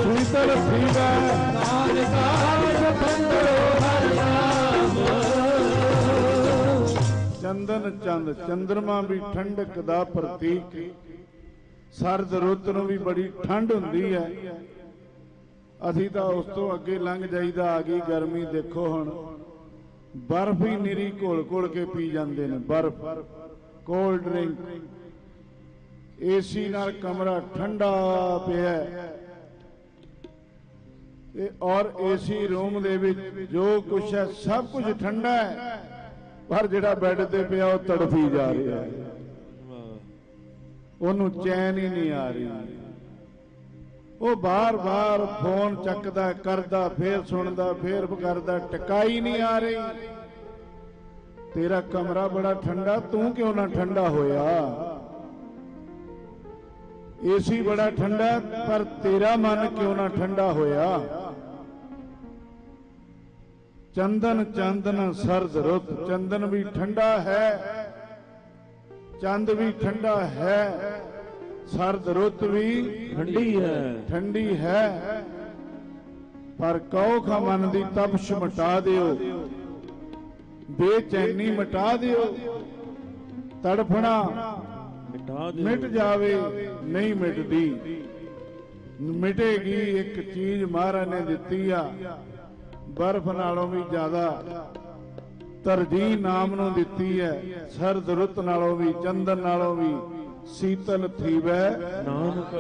ਸੀਤਲ ਥੀਵੈ ਨਾਨਕਾ ਜਪੰਦੜੋ ਹਰ ਨਾਮ। ਚੰਦਨ ਚੰਦ ਚੰਦਰਮਾ ਵੀ ਠੰਡਕ ਦਾ ਪ੍ਰਤੀਕ। ਸਰਦ ਰੁੱਤ ਨੂੰ ਵੀ ਬੜੀ ਠੰਡ ਹੁੰਦੀ ਹੈ। ਅਸੀਂ ਤਾਂ ਉਸ ਤੋਂ ਅੱਗੇ ਲੰਘ ਜਾਈਦਾ। ਆ ਗਈ ਗਰਮੀ, ਦੇਖੋ ਹੁਣ ਬਰਫ਼ ਹੀ ਨਿਰੀ ਘੋਲ ਘੋਲ ਕੇ ਪੀ ਜਾਂਦੇ ਨੇ। ਬਰਫ਼, ਕੋਲਡ ਡਰਿੰਕ, ਏਸੀ ਨਾਲ ਕਮਰਾ ਠੰਡਾ ਪਿਆ ਹੈ। ਔਰ ਏਸੀ ਰੂਮ ਦੇ ਵਿੱਚ ਜੋ ਕੁਛ ਹੈ ਸਭ ਕੁਝ ਠੰਡਾ ਹੈ, ਪਰ ਜਿਹੜਾ ਬੈੱਡ ਤੇ ਪਿਆ ਉਹ ਤੜਫੀ ਜਾ ਰਿਹਾ ਹੈ। ਉਹਨੂੰ ਚੈਨ ਹੀ ਨਹੀਂ ਆ ਰਹੀ। ਉਹ ਬਾਰ-ਬਾਰ ਫੋਨ ਚੱਕਦਾ, ਕਰਦਾ, ਫੇਰ ਸੁਣਦਾ, ਫੇਰ ਕਰਦਾ, ਟਿਕਾਈ ਨਹੀਂ ਆ ਰਹੀ। ਤੇਰਾ ਕਮਰਾ ਬੜਾ ਠੰਡਾ, ਤੂੰ ਕਿਉਂ ਨਾ ਠੰਡਾ ਹੋਇਆ? ਏਸੀ ਬੜਾ ਠੰਡਾ, ਪਰ ਤੇਰਾ ਮਨ ਕਿਉਂ ਨਾ ਠੰਡਾ ਹੋਇਆ? ਚੰਦਨ ਚਾਂਦਨ ਸਰਦ ਰੁੱਤ, ਚੰਦਨ ਵੀ ਠੰਡਾ ਹੈ, ਚੰਦ ਵੀ ਠੰਡਾ ਹੈ, ਸਰਦ ਰੁੱਤ ਵੀ ਠੰਡੀ ਹੈ। ਪਰ ਕਹੋ ਖਾ ਮਨ ਦੀ ਤਪਸ਼ ਮਿਟਾ ਦਿਓ, ਬੇਚੈਨੀ ਮਿਟਾ ਦਿਓ। ਤੜਫਣਾ ਮਿਟ ਜਾਵੇ, ਨਹੀਂ ਮਿਟਦੀ। ਮਿਟੇਗੀ ਇੱਕ ਚੀਜ਼ ਮਹਾਰਾਜ ਨੇ ਦਿੱਤੀ ਆ, ਬਰਫ਼ ਨਾਲੋਂ ਵੀ ਜ਼ਿਆਦਾ ਤਰਜੀਹ ਨਾਮ ਨੂੰ ਦਿੱਤੀ ਹੈ। ਸਰਦ ਰੁੱਤ ਨਾਲੋਂ ਵੀ, ਚੰਦਨ ਨਾਲੋਂ ਵੀ ਸੀਤਲ ਥੀਵੈ ਨਾਨਕ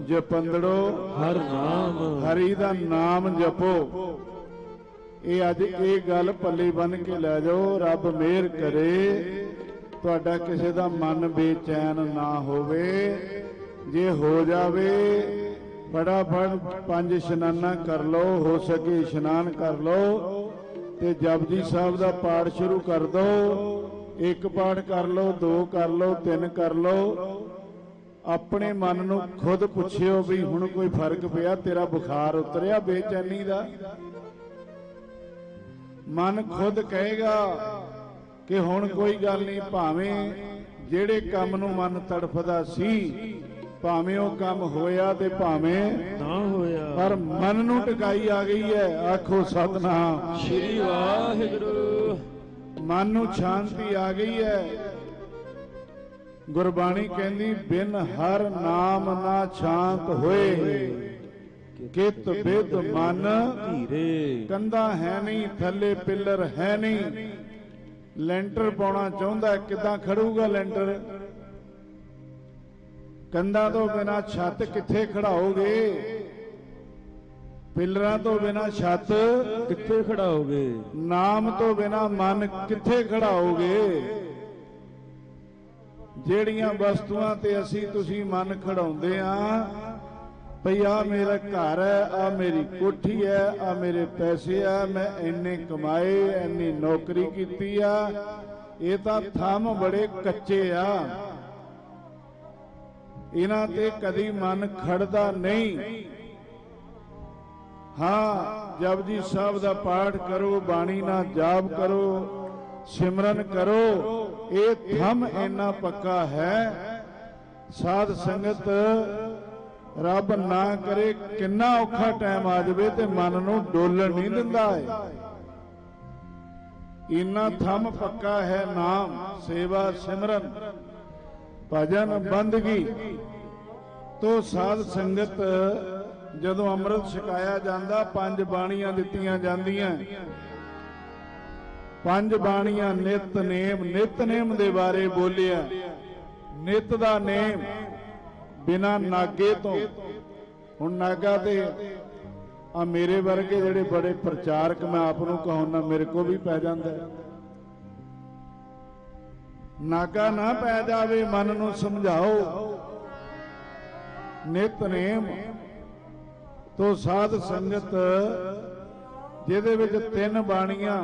ਜਪੰਦੜੋ ਹਰ ਨਾਮ। ਹਰੀ ਦਾ ਨਾਮ ਜਪੋ। ਇਹ ਅੱਜ ਇਹ ਗੱਲ ਪੱਲੇ ਬੰਨ ਕੇ ਲੈ ਜਾਓ। ਰੱਬ ਮਿਹਰ ਕਰੇ ਤੁਹਾਡਾ ਕਿਸੇ ਦਾ ਮਨ ਬੇਚੈਨ ਨਾ ਹੋਵੇ। जे हो जावे फटाफट 5 इशनाना कर लो, हो सके इशनान कर लो ते जपजी साहब का पाठ शुरू कर दो। 1 पाठ कर लो, 2 कर लो, 3 कर लो। अपने मन नूं खुद पुछियो भी हुण कोई फर्क पिया, तेरा बुखार उतरिया बेचैनी दा? मन खुद कहेगा कि हुण कोई गल नहीं, भावें जेड़े काम नूं मन तड़फदा सी भावें वो काम होया ते भावें ना होया, पर मन नूं टकाई आ गई है। आखो सतनाम श्री वाहिगुरु। मन नूं शांति आ गई है। गुरबाणी कहंदी बिन हर नाम ना शांत होए, कित बिद मन धीरे। कंधा है नहीं, थले पिलर है नहीं। ਲੈਂਟਰ ਪਾਉਣਾ ਚਾਹੁੰਦਾ, ਕਿੱਦਾਂ ਖੜੂਗਾ ਲੈਂਟਰ? ਕੰਧਾਂ ਤੋਂ ਬਿਨਾ ਛੱਤ ਕਿੱਥੇ ਖੜਾਓਗੇ? ਪਿਲਰਾਂ ਤੋਂ ਬਿਨਾ ਛੱਤ ਕਿੱਥੇ ਖੜਾਓਗੇ? ਨਾਮ ਤੋਂ ਬਿਨਾ ਮਨ ਕਿੱਥੇ ਖੜਾਓਗੇ? ਜਿਹੜੀਆਂ ਵਸਤੂਆਂ ਤੇ ਅਸੀਂ ਤੁਸੀਂ ਮਨ ਖੜਾਉਂਦੇ ਆ ਭਈ ਆ ਮੇਰਾ ਘਰ ਹੈ, ਆ ਮੇਰੀ ਕੋਠੀ ਹੈ, ਆ ਮੇਰੇ ਪੈਸੇ ਆ, ਮੈਂ ਇੰਨੇ ਕਮਾਏ, ਇੰਨੀ ਨੌਕਰੀ ਕੀਤੀ ਆ, ਇਹ ਤਾਂ ਥੰਮ ਬੜੇ ਕੱਚੇ ਆ, ਇਹਨਾਂ ਤੇ ਕਦੀ ਮਨ ਖੜਦਾ ਨਹੀਂ। ਹਾਂ, ਜਪਜੀ ਸਾਹਿਬ ਦਾ ਪਾਠ ਕਰੋ, ਬਾਣੀ ਨਾਲ ਜਾਪ ਕਰੋ, ਸਿਮਰਨ ਕਰੋ, ਇਹ ਥੰਮ ਇੰਨਾ ਪੱਕਾ ਹੈ। ਸਾਧ ਸੰਗਤ ਰੱਬ ਨਾ ਕਰੇ ਕਿੰਨਾ ਔਖਾ ਟਾਈਮ ਆ ਜਾਵੇ ਤੇ ਮਨ ਨੂੰ ਡੋਲਣ ਨਹੀਂ ਦਿੰਦਾ ਹੈ। ਇੰਨਾ ਥੰਮ ਪੱਕਾ ਹੈ ਨਾਮ, ਸੇਵਾ, ਸਿਮਰਨ, ਭਜਨ, ਬੰਦਗੀ। ਤੋ ਸਾਧ ਸੰਗਤ ਜਦੋਂ ਅੰਮ੍ਰਿਤ ਛਕਾਇਆ ਜਾਂਦਾ 5 ਬਾਣੀਆਂ ਦਿੱਤੀਆਂ ਜਾਂਦੀਆਂ। 5 ਬਾਣੀਆਂ ਨਿਤਨੇਮ ਦੇ ਬਾਰੇ ਬੋਲਿਆ। ਨਿਤ ਦਾ ਨੇਮ बिना नागे तो। हुण नागा ते आ मेरे वर्गे जिहड़े बड़े प्रचारक, मैं आप नूं कहां मेरे को भी पै जांदा है। नागा ना पै जावे, मन नूं समझाओ। नितनेम तो साध संगत जिहदे विच 3 बाणीਆਂ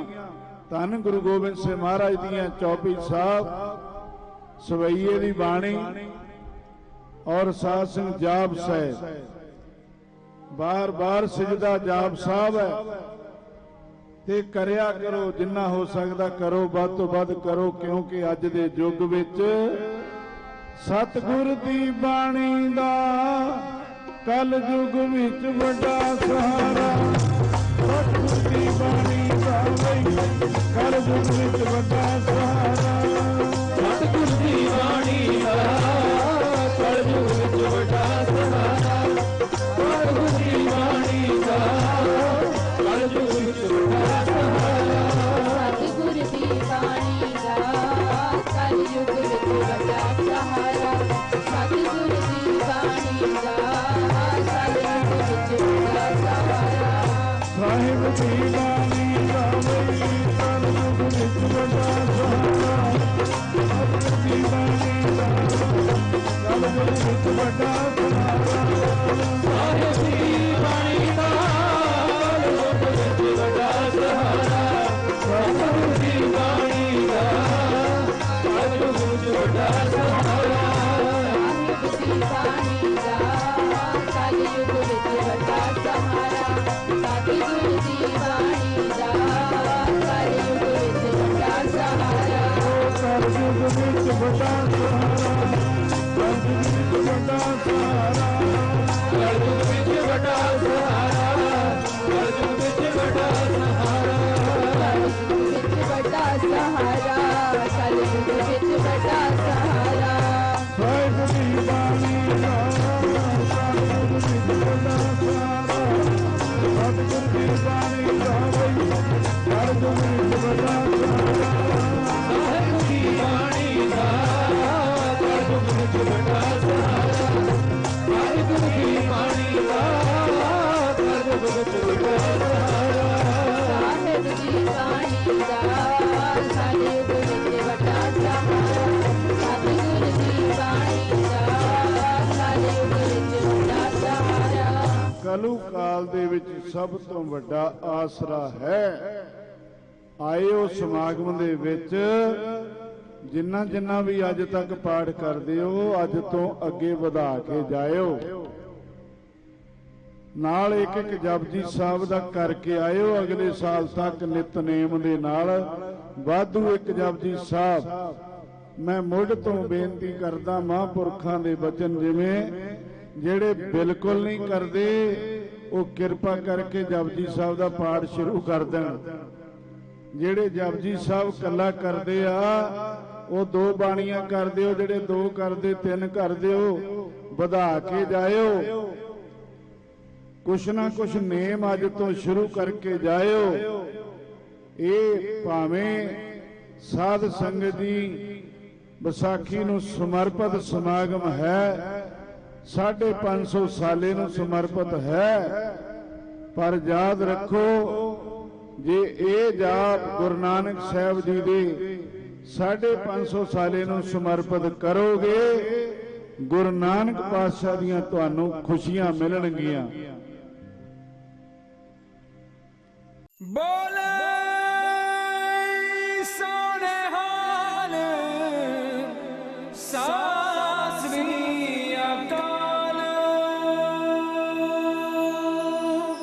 धन गुरु गोबिंद सिंह महाराज दीयां, चौपई साहब, सवैये दी बाणी और साध संग जाप साहब, बार बार सिजदा जाप साहब है। ते करया करो, जिन्ना हो सकदा करो, वध तो वध करो, क्योंकि अज दे युग विच सतगुर दी बाणी दा कल युग विच वड्डा सहारा। सतगुर दी बाणी दा कल युग विच वड्डा सहारा। सतगुर दी बाणी दा कलयुग विच वड्डा सहारा। सतगुर दी बाणी दा कलयुग विच वड्डा सहारा। सतगुर दी बाणी दा कलयुग विच वड्डा सहारा। सतगुर दी बाणी दा कलयुग विच वड्डा सहारा। साहिब दी बाणी दा कलयुग विच वड्डा सहारा। सतगुर दी बाणी दा कलयुग विच वड्डा सहारा। साहिब दी बाणी दा कलयुग विच वड्डा सहारा। सतगुर दी बाणी दा कलयुग विच वड्डा सहारा। साहिब दी बाणी दा कलयुग विच वड्डा सहारा। सतगुर दी बाणी दा कलयुग विच वड्डा सहारा। कलयुग विच वड्डा सहारा। कलयुग विच वड्डा सहारा। कलयुग विच वड्डा सहारा। कलयुग विच वड्डा सहारा। कलयुग विच वड्डा सहारा। कलयुग विच वड्डा सहारा। साहिब दी बाणी दा कलयुग विच वड्डा सहारा। सतगुर दी बाणी दा कलयुग विच वड्डा सहारा। साहिब दी बाणी दा कलयुग विच वड्डा सहारा। ਕਲੂ ਕਾਲ ਦੇ ਵਿੱਚ ਸਭ ਤੋਂ ਵੱਡਾ ਆਸਰਾ ਹੈ। ਆਇਓ ਸਮਾਗਮ ਦੇ ਵਿੱਚ ਜਿੰਨਾ ਵੀ ਅੱਜ ਤੱਕ ਪਾਠ ਕਰਦੇ ਹੋ ਅੱਜ ਤੋਂ ਅੱਗੇ ਵਧਾ ਕੇ ਜਾਇਓ। ਨਾਲ ਇੱਕ ਇੱਕ ਜਪਜੀ ਸਾਹਿਬ ਦਾ ਕਰਕੇ ਆਇਓ। ਅਗਲੇ ਸਾਲ ਤੱਕ ਨਿਤਨੇਮ ਦੇ ਨਾਲ ਵਾਧੂ ਇੱਕ ਜਪਜੀ ਸਾਹਿਬ। ਮੈਂ ਮੁੱਢ ਤੋਂ ਬੇਨਤੀ ਕਰਦਾ ਮਹਾਂਪੁਰਖਾਂ ਦੇ ਬਚਨ ਜਿਵੇਂ ਜਿਹੜੇ ਬਿਲਕੁਲ ਨਹੀਂ ਕਰਦੇ ਉਹ ਕਿਰਪਾ ਕਰਕੇ ਜਪਜੀ ਸਾਹਿਬ ਦਾ ਪਾਠ ਸ਼ੁਰੂ ਕਰ ਦੇਣ। ਜਿਹੜੇ ਜਪਜੀ ਸਾਹਿਬ ਕੱਲਾ ਕਰਦੇ ਆ ਉਹ 2 ਬਾਣੀਆਂ ਕਰਦੇ ਹੋ, ਜਿਹੜੇ 2 ਕਰਦੇ 3 ਕਰਦੇ ਹੋ, ਵਧਾ ਕੇ ਜਾਇਓ। ਕੁਛ ਨਾ ਕੁਛ ਨੇਮ ਅੱਜ ਤੋਂ ਸ਼ੁਰੂ ਕਰਕੇ ਜਾਇਓ। ਇਹ ਭਾਵੇਂ ਸਾਧ ਸੰਗਤ ਦੀ ਵਿਸਾਖੀ ਨੂੰ ਸਮਰਪਿਤ ਸਮਾਗਮ ਹੈ, 550 ਸਾਲੇ ਨੂੰ ਸਮਰਪਿਤ ਹੈ, ਪਰ ਯਾਦ ਰੱਖੋ ਜੇ ਇਹ ਜਾਪ ਗੁਰੂ ਨਾਨਕ ਸਾਹਿਬ ਜੀ ਦੇ 550 ਸਾਲੇ ਨੂੰ ਸਮਰਪਿਤ ਕਰੋਗੇ ਗੁਰੂ ਨਾਨਕ ਪਾਤਸ਼ਾਹ ਦੀਆਂ ਤੁਹਾਨੂੰ ਖੁਸ਼ੀਆਂ ਮਿਲਣਗੀਆਂ। बोले सोने हाल सा